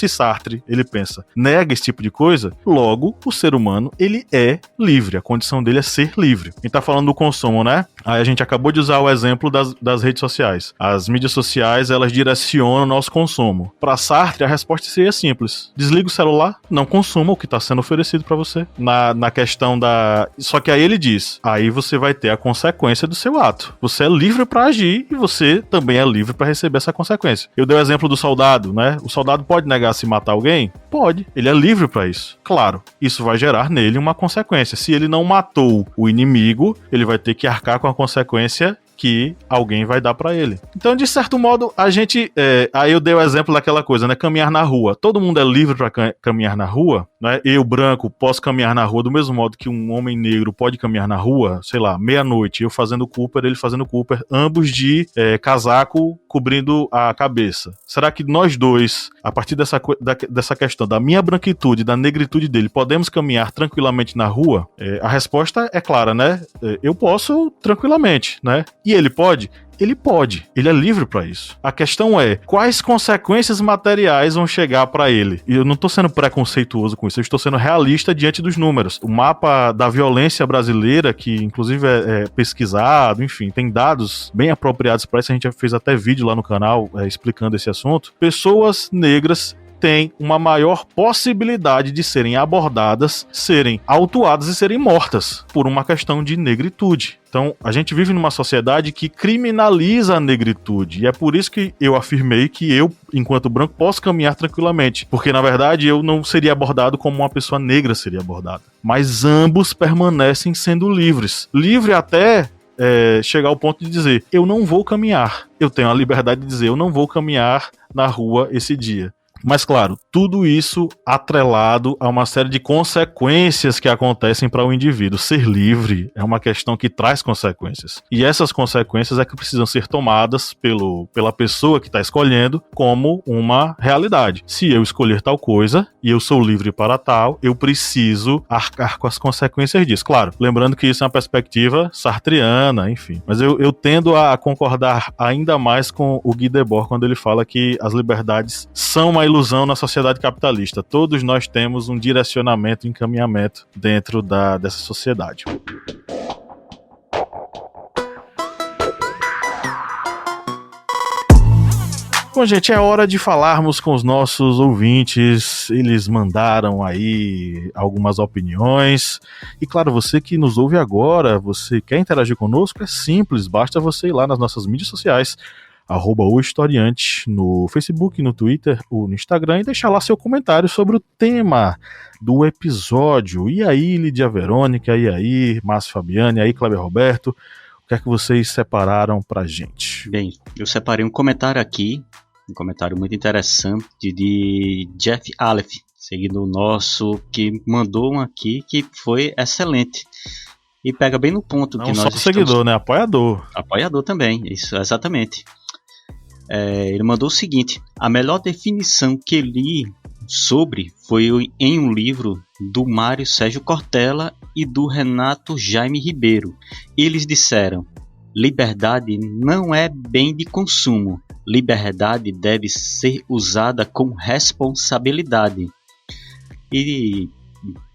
Sartre, ele pensa, nega esse tipo de coisa, logo, o ser humano, ele é livre, a condição dele é ser livre. A gente tá falando do consumo, né? Aí a gente acabou de usar o exemplo das redes sociais. As mídias sociais, elas direcionam o nosso consumo. Para Sartre, a resposta seria simples. Desliga o celular, não consuma o que está sendo oferecido para você. Na questão da... Só que aí ele diz, aí você vai ter a consequência do seu ato. Você é livre para agir e você também é livre para receber essa consequência. Eu dei o exemplo do soldado, né? O soldado pode negar se matar alguém? Pode. Ele é livre para isso. Claro, isso vai gerar nele uma consequência. Se ele não matou o inimigo, ele vai ter que arcar com a consequência que alguém vai dar pra ele. Então, de certo modo, a gente... aí eu dei o exemplo daquela coisa, né? Caminhar na rua. Todo mundo é livre pra caminhar na rua, né? Eu, branco, posso caminhar na rua do mesmo modo que um homem negro pode caminhar na rua, sei lá, meia-noite, eu fazendo Cooper, ele fazendo Cooper, ambos de casaco cobrindo a cabeça. Será que nós dois, a partir dessa questão da minha branquitude, da negritude dele, podemos caminhar tranquilamente na rua? A resposta é clara, né? Eu posso tranquilamente, né? E ele pode? Ele pode. Ele é livre para isso. A questão é, quais consequências materiais vão chegar para ele? E eu não tô sendo preconceituoso com isso, eu estou sendo realista diante dos números. O mapa da violência brasileira, que inclusive é pesquisado, enfim, tem dados bem apropriados para isso, a gente já fez até vídeo lá no canal explicando esse assunto. Pessoas negras têm uma maior possibilidade de serem abordadas, serem autuadas e serem mortas por uma questão de negritude. Então, a gente vive numa sociedade que criminaliza a negritude, e é por isso que eu afirmei que eu, enquanto branco, posso caminhar tranquilamente, porque, na verdade, eu não seria abordado como uma pessoa negra seria abordada. Mas ambos permanecem sendo livres. Livre até... chegar ao ponto de dizer, eu não vou caminhar. Eu tenho a liberdade de dizer, eu não vou caminhar na rua esse dia. Mas claro, tudo isso atrelado a uma série de consequências que acontecem para o indivíduo. Ser livre é uma questão que traz consequências. E essas consequências é que precisam ser tomadas pela pessoa que está escolhendo como uma realidade. Se eu escolher tal coisa e eu sou livre para tal, eu preciso arcar com as consequências disso. Claro, lembrando que isso é uma perspectiva sartreana, enfim. Mas eu tendo a concordar ainda mais com o Guy Debord quando ele fala que as liberdades são uma ilusão na sociedade capitalista. Todos nós temos um direcionamento, encaminhamento dentro dessa sociedade. Bom, gente, é hora de falarmos com os nossos ouvintes. Eles mandaram aí algumas opiniões. E claro, você que nos ouve agora, você quer interagir conosco, é simples, basta você ir lá nas nossas mídias sociais, @ohistoriante, no Facebook, no Twitter ou no Instagram, e deixar lá seu comentário sobre o tema do episódio. E aí, Lídia Verônica, e aí, Márcio Fabiani, e aí, Cléber Roberto, o que é que vocês separaram pra gente? Bem, eu separei um comentário aqui, um comentário muito interessante de Jeff Aleph, seguindo o nosso, que mandou um aqui que foi excelente. E pega bem no ponto. Não que nós só estamos... seguidor, né? Apoiador. Apoiador também, isso, exatamente. Ele mandou o seguinte: a melhor definição que li sobre foi em um livro do Mário Sérgio Cortella e do Renato Jaime Ribeiro. Eles disseram: liberdade não é bem de consumo. Liberdade deve ser usada com responsabilidade. E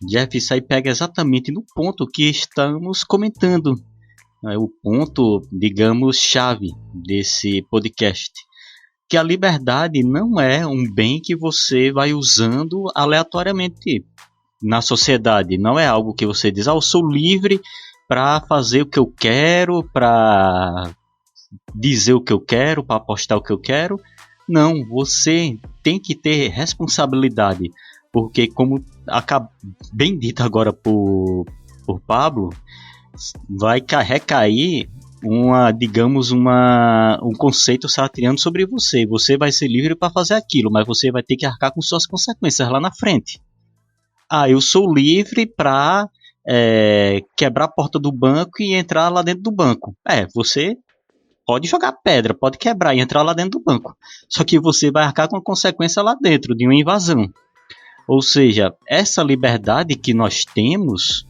Jeff, isso aí pega exatamente no ponto que estamos comentando. O ponto, digamos, chave desse podcast. Que a liberdade não é um bem que você vai usando aleatoriamente na sociedade. Não é algo que você diz, eu sou livre para fazer o que eu quero, para dizer o que eu quero, para apostar o que eu quero. Não, você tem que ter responsabilidade. Porque, como bem dito agora por Pablo, vai recair um conceito sartreano sobre você. Você vai ser livre para fazer aquilo, mas você vai ter que arcar com suas consequências lá na frente. Eu sou livre para quebrar a porta do banco e entrar lá dentro do banco. Você pode jogar pedra, pode quebrar e entrar lá dentro do banco. Só que você vai arcar com a consequência lá dentro de uma invasão. Ou seja, essa liberdade que nós temos,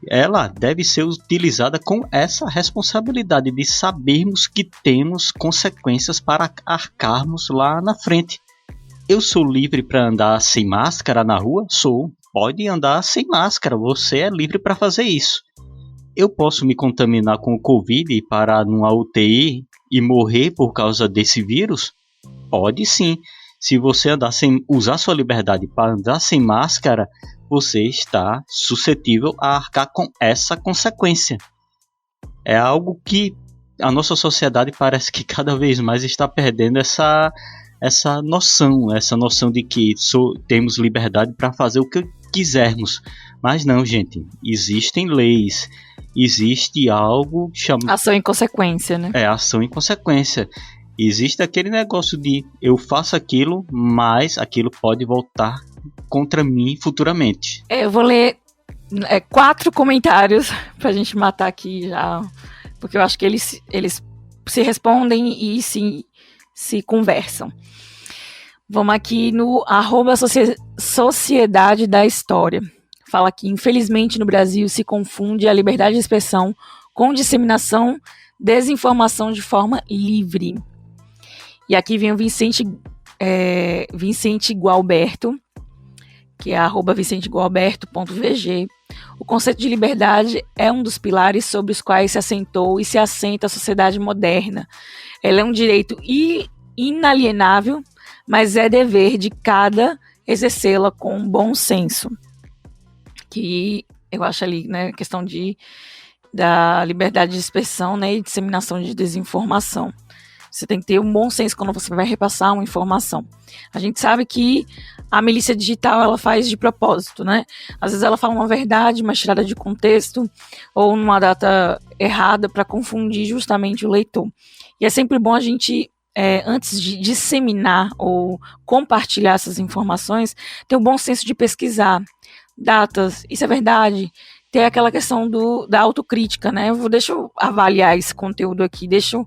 ela deve ser utilizada com essa responsabilidade de sabermos que temos consequências para arcarmos lá na frente. Eu sou livre para andar sem máscara na rua? Sou. Pode andar sem máscara, você é livre para fazer isso. Eu posso me contaminar com o Covid e parar numa UTI e morrer por causa desse vírus? Pode sim. Se você usar sua liberdade para andar sem máscara, você está suscetível a arcar com essa consequência. É algo que a nossa sociedade parece que cada vez mais está perdendo essa noção de que temos liberdade para fazer o que quisermos. Mas não, gente, existem leis, existe algo chamado... Ação em consequência, né? Ação em consequência. Existe aquele negócio de eu faço aquilo, mas aquilo pode voltar contra mim futuramente. Eu vou ler 4 comentários pra gente matar aqui já, porque eu acho que eles se respondem e se conversam. Vamos aqui no @Sociedade da História. Fala que, infelizmente, no Brasil se confunde a liberdade de expressão com disseminação, desinformação de forma livre. E aqui vem o Vicente Gualberto, que é @VicenteGualberto.vg. O conceito de liberdade é um dos pilares sobre os quais se assentou e se assenta a sociedade moderna. Ela é um direito inalienável, mas é dever de cada exercê-la com bom senso. Que eu acho ali, né, questão da liberdade de expressão, né, e disseminação de desinformação. Você tem que ter um bom senso quando você vai repassar uma informação. A gente sabe que a milícia digital, ela faz de propósito, né? Às vezes ela fala uma verdade, mas tirada de contexto, ou numa data errada para confundir justamente o leitor. E é sempre bom a gente, antes de disseminar ou compartilhar essas informações, ter o bom senso de pesquisar datas, isso é verdade? Ter aquela questão da autocrítica, né? Deixa eu avaliar esse conteúdo aqui, deixa eu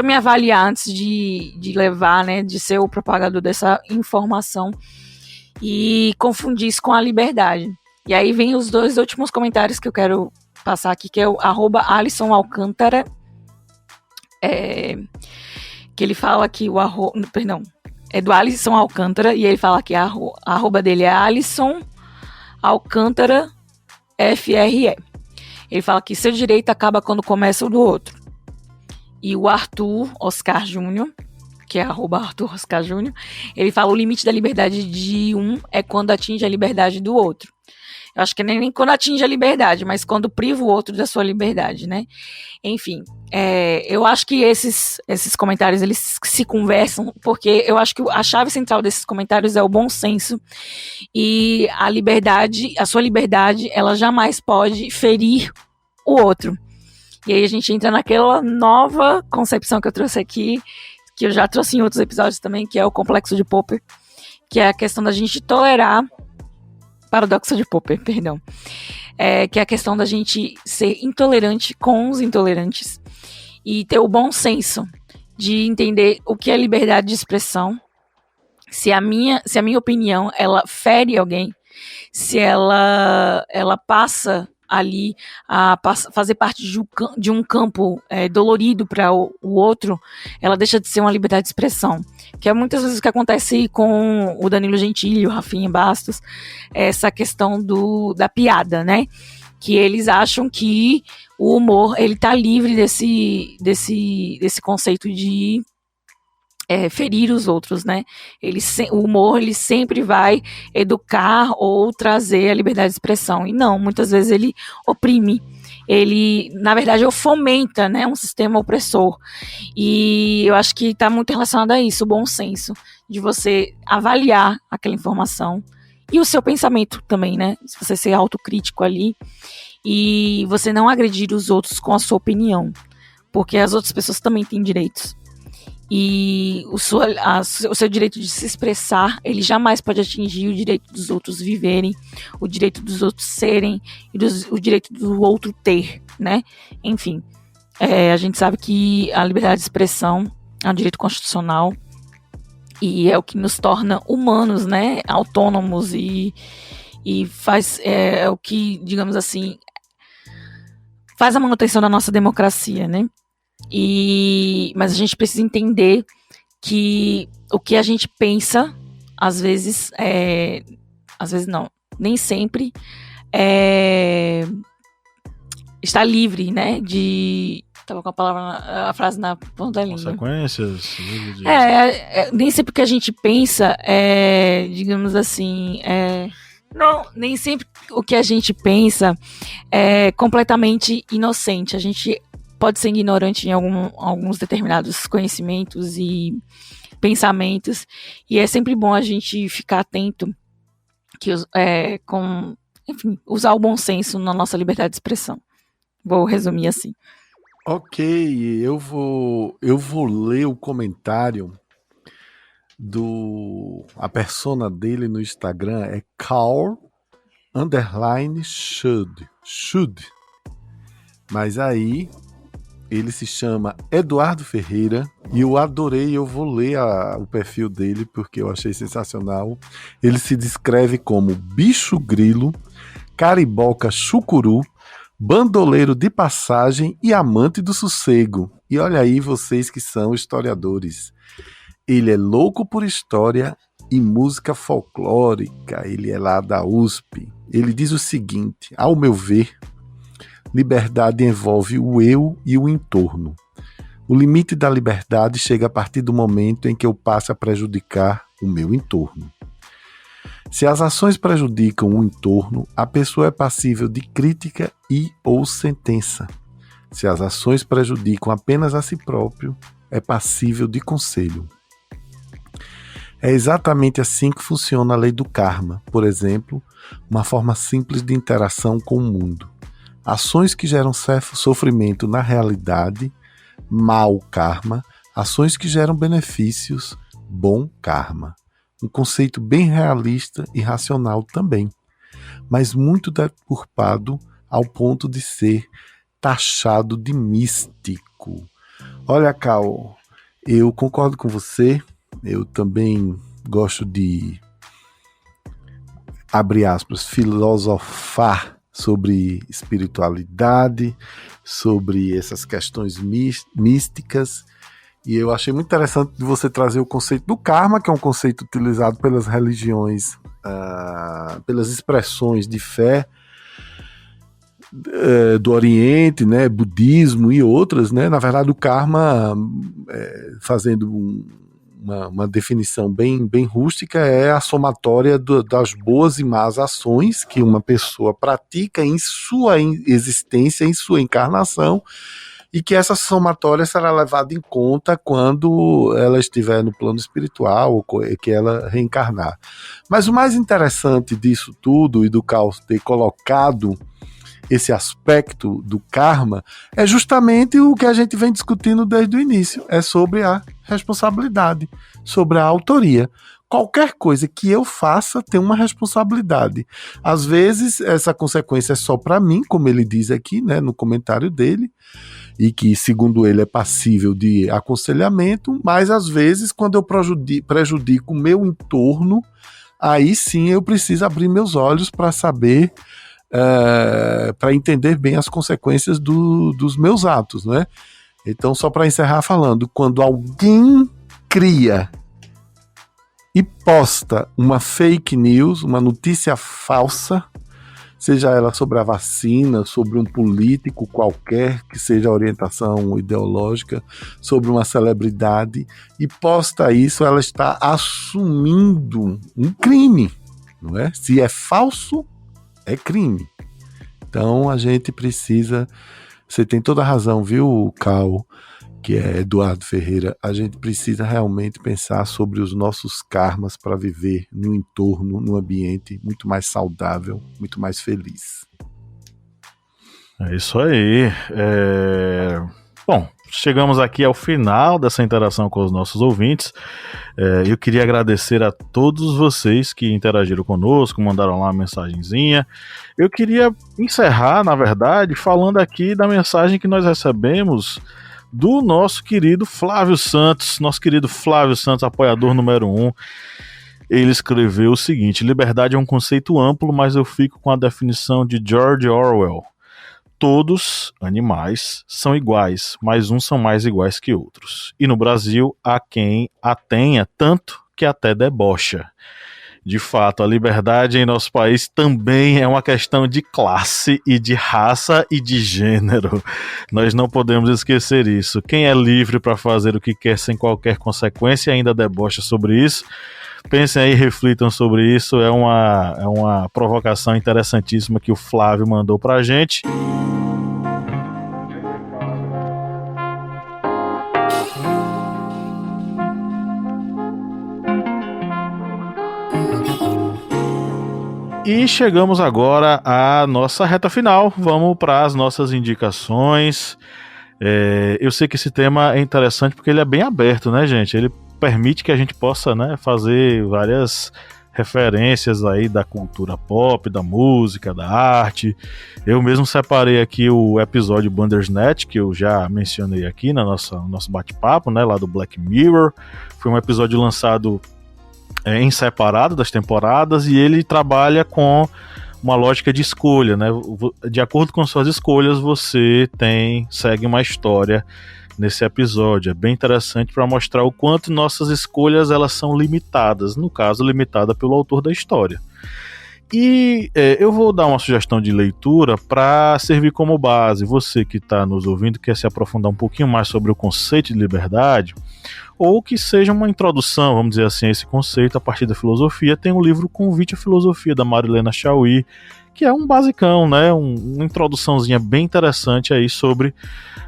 me avaliar antes de levar, né? De ser o propagador dessa informação e confundir isso com a liberdade. E aí vem os 2 últimos comentários que eu quero passar aqui, que é o @Alisson Alcântara, que ele fala que é do Alisson Alcântara, e ele fala que a arroba dele é Alisson Alcântara FRE. Ele fala que seu direito acaba quando começa o do outro. E o Arthur Oscar Júnior, que é @Arthur Oscar Júnior, ele fala o limite da liberdade de um é quando atinge a liberdade do outro. Eu acho que nem quando atinge a liberdade, mas quando priva o outro da sua liberdade, né? Enfim, eu acho que esses comentários, eles se conversam, porque eu acho que a chave central desses comentários é o bom senso, e a liberdade, a sua liberdade, ela jamais pode ferir o outro. E aí a gente entra naquela nova concepção que eu trouxe aqui, que eu já trouxe em outros episódios também, que é o complexo de Popper, que é a questão da gente tolerar... Paradoxo de Popper, perdão. Que é a questão da gente ser intolerante com os intolerantes e ter o bom senso de entender o que é liberdade de expressão, se a minha opinião, ela fere alguém, se ela passa ali a fazer parte de um campo dolorido para o outro, ela deixa de ser uma liberdade de expressão, que é muitas vezes o que acontece com o Danilo Gentili, o Rafinha Bastos, essa questão da piada, né? Que eles acham que o humor, ele tá livre desse conceito de ferir os outros, né? O humor, ele sempre vai educar ou trazer a liberdade de expressão. E não, muitas vezes ele oprime. Ele, na verdade, fomenta, né, um sistema opressor. E eu acho que está muito relacionado a isso, o bom senso, de você avaliar aquela informação. E o seu pensamento também, né? Se você ser autocrítico ali. E você não agredir os outros com a sua opinião. Porque as outras pessoas também têm direitos. e o seu direito de se expressar, ele jamais pode atingir o direito dos outros viverem, o direito dos outros serem e o direito do outro ter, né? Enfim, a gente sabe que a liberdade de expressão é um direito constitucional e é o que nos torna humanos, né? Autônomos e faz o que, digamos assim, faz a manutenção da nossa democracia, né? Mas a gente precisa entender que o que a gente pensa, às vezes não, nem sempre está livre, né? Tava com a frase na ponta da língua. Consequências. Nem sempre o que a gente pensa digamos assim, não, nem sempre o que a gente pensa é completamente inocente. A gente pode ser ignorante em alguns determinados conhecimentos e pensamentos, e é sempre bom a gente ficar atento enfim, usar o bom senso na nossa liberdade de expressão. Vou resumir assim. Ok, eu vou ler o comentário a persona dele no Instagram é Carl_should. Mas aí ele se chama Eduardo Ferreira e eu adorei, eu vou ler o perfil dele porque eu achei sensacional. Ele se descreve como bicho grilo, cariboca chucuru, bandoleiro de passagem e amante do sossego. E olha aí vocês que são historiadores. Ele é louco por história e música folclórica. Ele é lá da USP. Ele diz o seguinte: ao meu ver, liberdade envolve o eu e o entorno. O limite da liberdade chega a partir do momento em que eu passo a prejudicar o meu entorno. Se as ações prejudicam o entorno, a pessoa é passível de crítica ou sentença. Se as ações prejudicam apenas a si próprio, é passível de conselho. É exatamente assim que funciona a lei do karma, por exemplo, uma forma simples de interação com o mundo. Ações que geram sofrimento na realidade, mau karma. Ações que geram benefícios, bom karma. Um conceito bem realista e racional também, mas muito deturpado ao ponto de ser taxado de místico. Olha, Cal, eu concordo com você, eu também gosto de, abre aspas, filosofar sobre espiritualidade, sobre essas questões místicas, e eu achei muito interessante de você trazer o conceito do karma, que é um conceito utilizado pelas religiões, pelas expressões de fé do Oriente, né, budismo e outras, né? Na verdade, o karma, fazendo uma definição bem rústica, é a somatória das boas e más ações que uma pessoa pratica em sua existência, em sua encarnação, e que essa somatória será levada em conta quando ela estiver no plano espiritual, ou que ela reencarnar. Mas o mais interessante disso tudo, e do Caos ter colocado esse aspecto do karma, é justamente o que a gente vem discutindo desde o início, é sobre a responsabilidade, sobre a autoria. Qualquer coisa que eu faça tem uma responsabilidade. Às vezes, essa consequência é só para mim, como ele diz aqui, né, no comentário dele, e que, segundo ele, é passível de aconselhamento, mas às vezes, quando eu prejudico o meu entorno, aí sim eu preciso abrir meus olhos para saber, para entender bem as consequências dos meus atos, né? Então, só para encerrar falando, quando alguém cria e posta uma fake news, uma notícia falsa, seja ela sobre a vacina, sobre um político qualquer, que seja a orientação ideológica, sobre uma celebridade, e posta isso, ela está assumindo um crime, não é? Se é falso, é crime. Então a gente precisa, você tem toda a razão, viu, Cal, que é Eduardo Ferreira, a gente precisa realmente pensar sobre os nossos karmas para viver num entorno, num ambiente muito mais saudável, muito mais feliz. É isso aí. Bom, chegamos aqui ao final dessa interação com os nossos ouvintes. Eu queria agradecer a todos vocês que interagiram conosco, mandaram lá uma mensagenzinha. Eu queria encerrar, na verdade, falando aqui da mensagem que nós recebemos do nosso querido Flávio Santos, apoiador número 1. Ele escreveu o seguinte: liberdade é um conceito amplo, mas eu fico com a definição de George Orwell. Todos, animais, são iguais, mas uns são mais iguais que outros. E no Brasil, há quem a tenha tanto que até debocha. De fato, a liberdade em nosso país também é uma questão de classe e de raça e de gênero. Nós não podemos esquecer isso. Quem é livre para fazer o que quer sem qualquer consequência e ainda debocha sobre isso, pensem aí, reflitam sobre isso. É uma provocação interessantíssima que o Flávio mandou pra gente. E chegamos agora à nossa reta final. Vamos para as nossas indicações. Eu sei que esse tema é interessante porque ele é bem aberto, né, gente? Ele permite que a gente possa, né, fazer várias referências aí da cultura pop, da música, da arte. Eu mesmo separei aqui o episódio Bandersnatch, que eu já mencionei aqui no nosso bate-papo, né, lá do Black Mirror. Foi um episódio lançado em separado das temporadas, e ele trabalha com uma lógica de escolha, né? De acordo com suas escolhas, você segue uma história nesse episódio. É bem interessante para mostrar o quanto nossas escolhas elas são limitadas, no caso, limitada pelo autor da história. E eu vou dar uma sugestão de leitura para servir como base. Você que está nos ouvindo, quer se aprofundar um pouquinho mais sobre o conceito de liberdade, ou que seja uma introdução, vamos dizer assim, a esse conceito a partir da filosofia, tem o livro Convite à Filosofia, da Marilena Chauí, que é um basicão, né? Uma introduçãozinha bem interessante aí sobre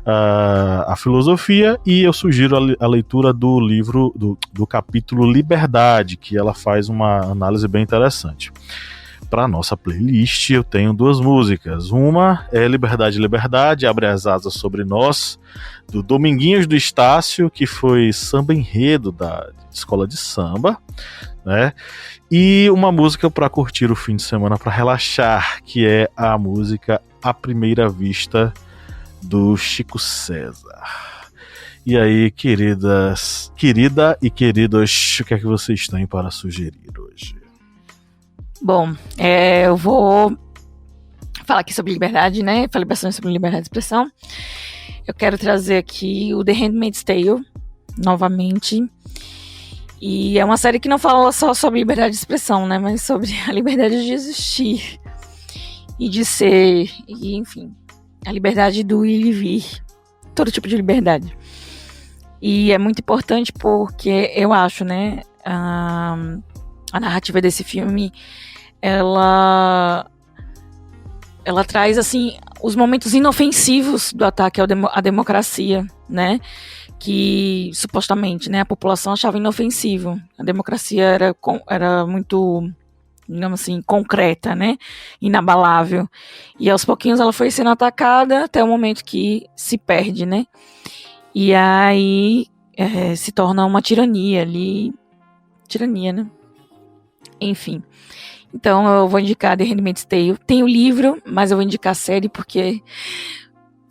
a filosofia, e eu sugiro a leitura do livro, do capítulo Liberdade, que ela faz uma análise bem interessante. Para nossa playlist eu tenho 2 músicas. Uma é Liberdade, Liberdade, Abre as Asas Sobre Nós, do Dominguinhos do Estácio, que foi samba enredo da escola de samba, né? E uma música para curtir o fim de semana, para relaxar, que é a música À Primeira Vista, do Chico César. E aí, querida e queridos, o que é que vocês têm para sugerir hoje? Bom, eu vou falar aqui sobre liberdade, né? Falei bastante sobre liberdade de expressão. Eu quero trazer aqui o The Handmaid's Tale, novamente. E é uma série que não fala só sobre liberdade de expressão, né? Mas sobre a liberdade de existir e de ser, e enfim, a liberdade do ir e vir. Todo tipo de liberdade. E é muito importante porque eu acho, né? A narrativa desse filme, ela traz, assim, os momentos inofensivos do ataque à democracia, né? Que, supostamente, né, a população achava inofensivo. A democracia era muito, digamos assim, concreta, né? Inabalável. E, aos pouquinhos, ela foi sendo atacada até o momento que se perde, né? E aí se torna uma tirania ali. Tirania, né? Enfim, então eu vou indicar The Handmaid's Tale. Tem o livro, mas eu vou indicar a série porque,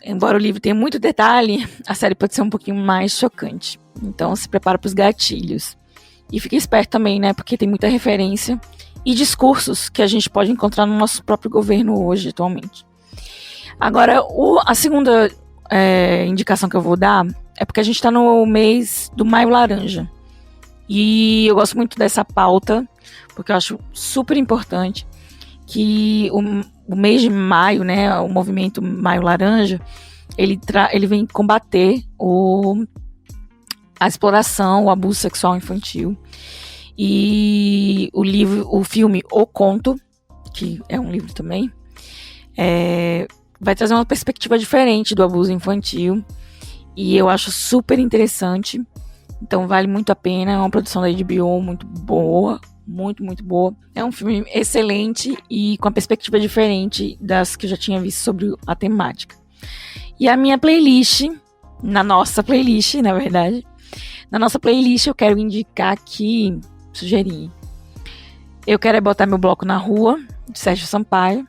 embora o livro tenha muito detalhe, a série pode ser um pouquinho mais chocante. Então se prepara para os gatilhos. E fique esperto também, né, porque tem muita referência e discursos que a gente pode encontrar no nosso próprio governo hoje, atualmente. Agora, a segunda indicação que eu vou dar é porque a gente está no mês do Maio Laranja. E eu gosto muito dessa pauta, porque eu acho super importante que o mês de maio, né, o movimento Maio Laranja, ele vem combater a exploração, o abuso sexual infantil. E o filme O Conto, que é um livro também, vai trazer uma perspectiva diferente do abuso infantil. E eu acho super interessante. Então vale muito a pena, é uma produção da HBO muito boa, muito, muito boa. É um filme excelente e com a perspectiva diferente das que eu já tinha visto sobre a temática. E a minha playlist na nossa playlist, na verdade. Na nossa playlist eu quero indicar aqui, sugerir. Eu quero botar meu bloco na rua, de Sérgio Sampaio.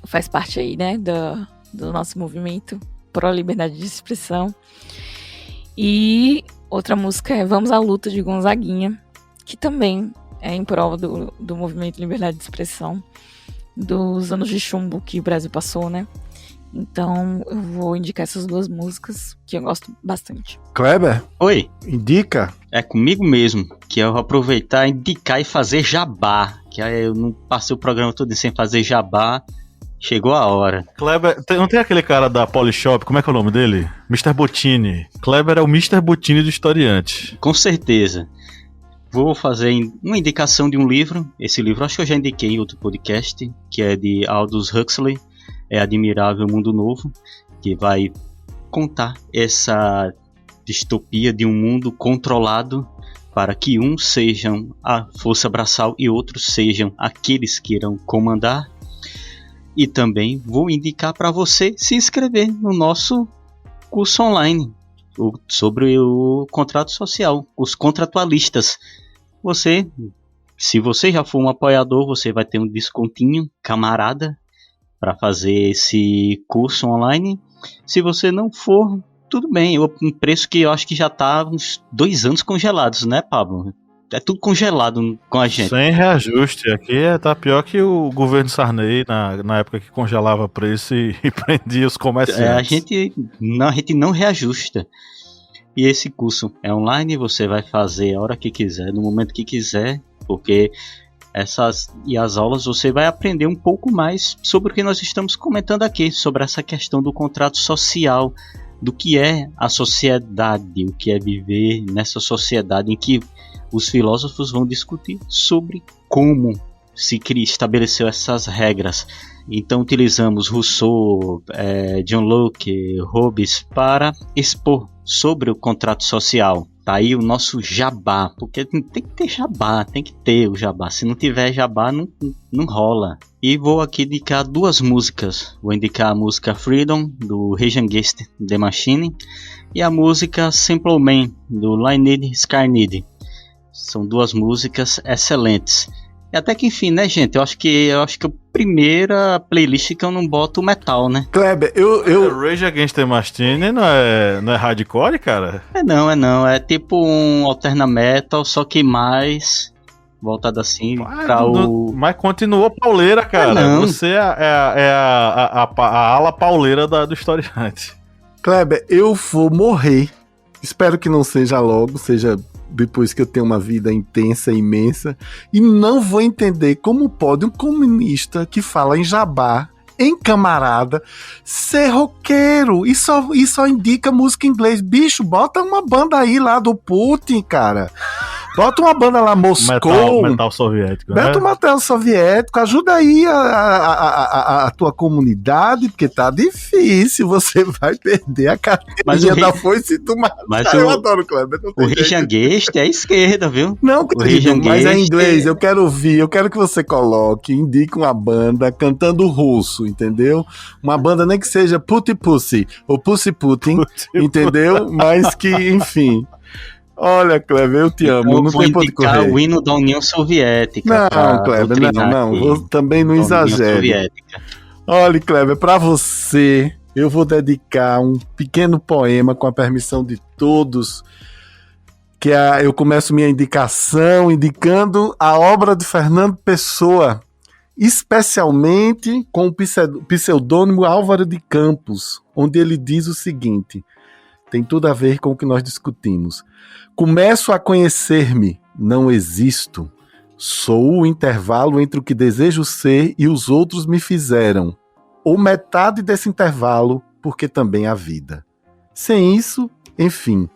Faz parte aí, né, do nosso movimento pró liberdade de expressão. E outra música é Vamos à Luta, de Gonzaguinha, que também é em prol do movimento liberdade de expressão, dos anos de chumbo que o Brasil passou, né? Então eu vou indicar essas duas músicas que eu gosto bastante. Kleber, Oi, indica. é comigo mesmo, que eu vou aproveitar, indicar e fazer jabá. Que aí eu não passei o programa todo sem fazer jabá. Chegou a hora. Kleber, não tem aquele cara da Polishop, como é que é o nome dele? Mr. Bottini. Kleber é o Mr. Bottini do historiante. Com certeza. Vou fazer uma indicação de um livro. Esse livro acho que eu já indiquei em outro podcast, que é de Aldous Huxley, É Admirável Mundo Novo, que vai contar essa distopia de um mundo controlado para que uns sejam a força braçal e outros sejam aqueles que irão comandar. E também vou indicar para você se inscrever no nosso curso online sobre o contrato social, os contratualistas. Se você já for um apoiador, você vai ter um descontinho, camarada, para fazer esse curso online. Se você não for, tudo bem, um preço que eu acho que já está uns 2 anos congelados, né, Pablo? É tudo congelado com a gente. Sem reajuste. Aqui tá pior que o governo Sarney na época que congelava preço e prendia os comerciantes. A gente não reajusta. E esse curso é online, você vai fazer a hora que quiser, no momento que quiser, porque as aulas você vai aprender um pouco mais sobre o que nós estamos comentando aqui, sobre essa questão do contrato social, do que é a sociedade, o que é viver nessa sociedade em que os filósofos vão discutir sobre como se estabeleceu essas regras. Então utilizamos Rousseau, John Locke, Hobbes para expor sobre o contrato social. Tá aí o nosso jabá, porque tem que ter jabá, tem que ter o jabá. Se não tiver jabá, não rola. E vou aqui indicar 2 músicas. Vou indicar a música Freedom, do Rage Against the Machine, e a música Simple Man, do Lynyrd Skynyrd. São 2 músicas excelentes. E até que enfim, né, gente? Eu acho que a primeira playlist que eu não boto metal, né? Kleber, Rage Against the Machine não é hardcore, cara? Não. É tipo um alterna metal, só que mais voltado assim Mas continuou pauleira, cara. Você é a ala pauleira do historiante. Kleber, eu vou morrer. Espero que não seja logo, seja depois que eu tenho uma vida intensa, imensa, e não vou entender como pode um comunista que fala em jabá, em camarada, ser roqueiro e só indica música em inglês. Bicho, bota uma banda aí lá do Putin, cara. Bota uma banda lá, Moscou. Metal soviético, Bota um metal soviético, ajuda aí a tua comunidade, porque tá difícil, você vai perder a carteirinha da foice do mar. Eu adoro o Kleber. O Rage Against é a esquerda, viu? Não, mas é em inglês, eu quero ouvir, eu quero que você coloque, indique uma banda cantando russo, entendeu? Uma banda nem que seja Puti Pussy, ou Pussy Putin, entendeu? Mas que, enfim... Olha, Kleber, eu te amo, não tem ponto de correr. Vou indicar o hino da União Soviética. Não, Kleber, não, também não exagere. Olha, Kleber, para você, eu vou dedicar um pequeno poema, com a permissão de todos, que eu começo minha indicação indicando a obra de Fernando Pessoa, especialmente com o pseudônimo Álvaro de Campos, onde ele diz o seguinte... Tem tudo a ver com o que nós discutimos. Começo a conhecer-me, não existo. Sou o intervalo entre o que desejo ser e os outros me fizeram. Ou metade desse intervalo, porque também há vida. Sem isso, enfim,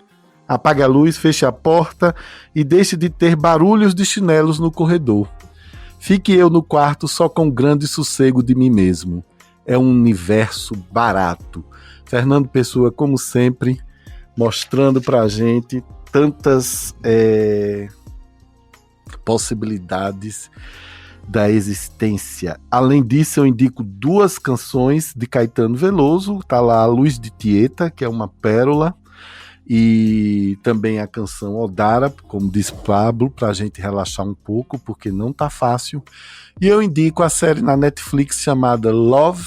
apague a luz, feche a porta e deixe de ter barulhos de chinelos no corredor. Fique eu no quarto só com grande sossego de mim mesmo. É um universo barato. Fernando Pessoa, como sempre, mostrando pra gente tantas possibilidades da existência. Além disso, eu indico 2 canções de Caetano Veloso. Tá lá a Luz de Tieta, que é uma pérola, e também a canção Odara, como diz Pablo, para a gente relaxar um pouco, porque não tá fácil. E eu indico a série na Netflix chamada Love,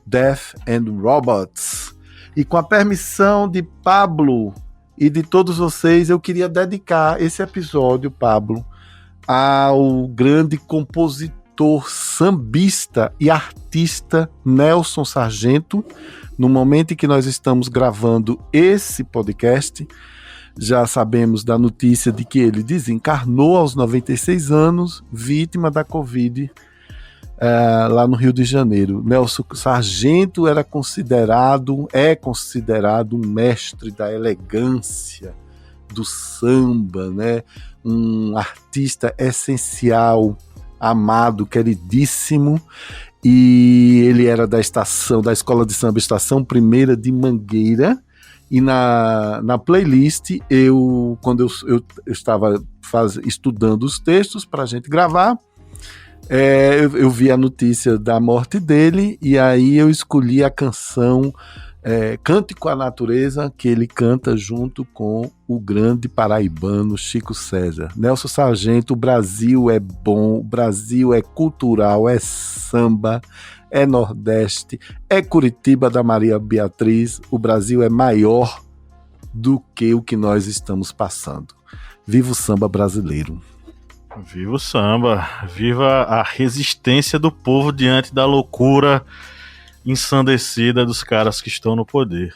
Death and Robots. E com a permissão de Pablo e de todos vocês, eu queria dedicar esse episódio, Pablo, ao grande compositor, sambista e artista Nelson Sargento. No momento em que nós estamos gravando esse podcast, já sabemos da notícia de que ele desencarnou aos 96 anos, vítima da Covid, lá no Rio de Janeiro. Nelson Sargento é considerado um mestre da elegância, do samba, né? Um artista essencial, amado, queridíssimo, e ele era da Escola de Samba Estação Primeira de Mangueira, e na playlist, quando eu estava estudando os textos para a gente gravar, eu vi a notícia da morte dele, e aí eu escolhi a canção Cântico à Natureza, que ele canta junto com o grande paraibano Chico César. Nelson Sargento: o Brasil é bom, o Brasil é cultural, é samba, é Nordeste, é Curitiba da Maria Beatriz, o Brasil é maior do que o que nós estamos passando. Viva o samba brasileiro! Viva o samba! Viva a resistência do povo diante da loucura ensandecida dos caras que estão no poder.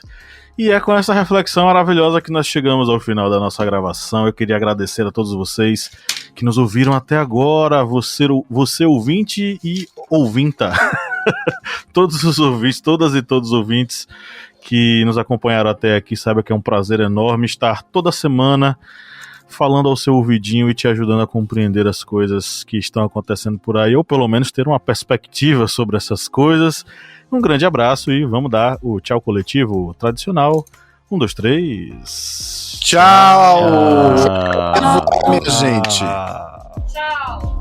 E é com essa reflexão maravilhosa que nós chegamos ao final da nossa gravação. Eu queria agradecer a todos vocês que nos ouviram até agora, você ouvinte e ouvinta, todos os ouvintes, todas e todos os ouvintes que nos acompanharam até aqui, saiba que é um prazer enorme estar toda semana falando ao seu ouvidinho e te ajudando a compreender as coisas que estão acontecendo por aí, ou pelo menos ter uma perspectiva sobre essas coisas. Um grande abraço e vamos dar o tchau coletivo tradicional. 1, 2, 3. Tchau! Minha gente. Tchau!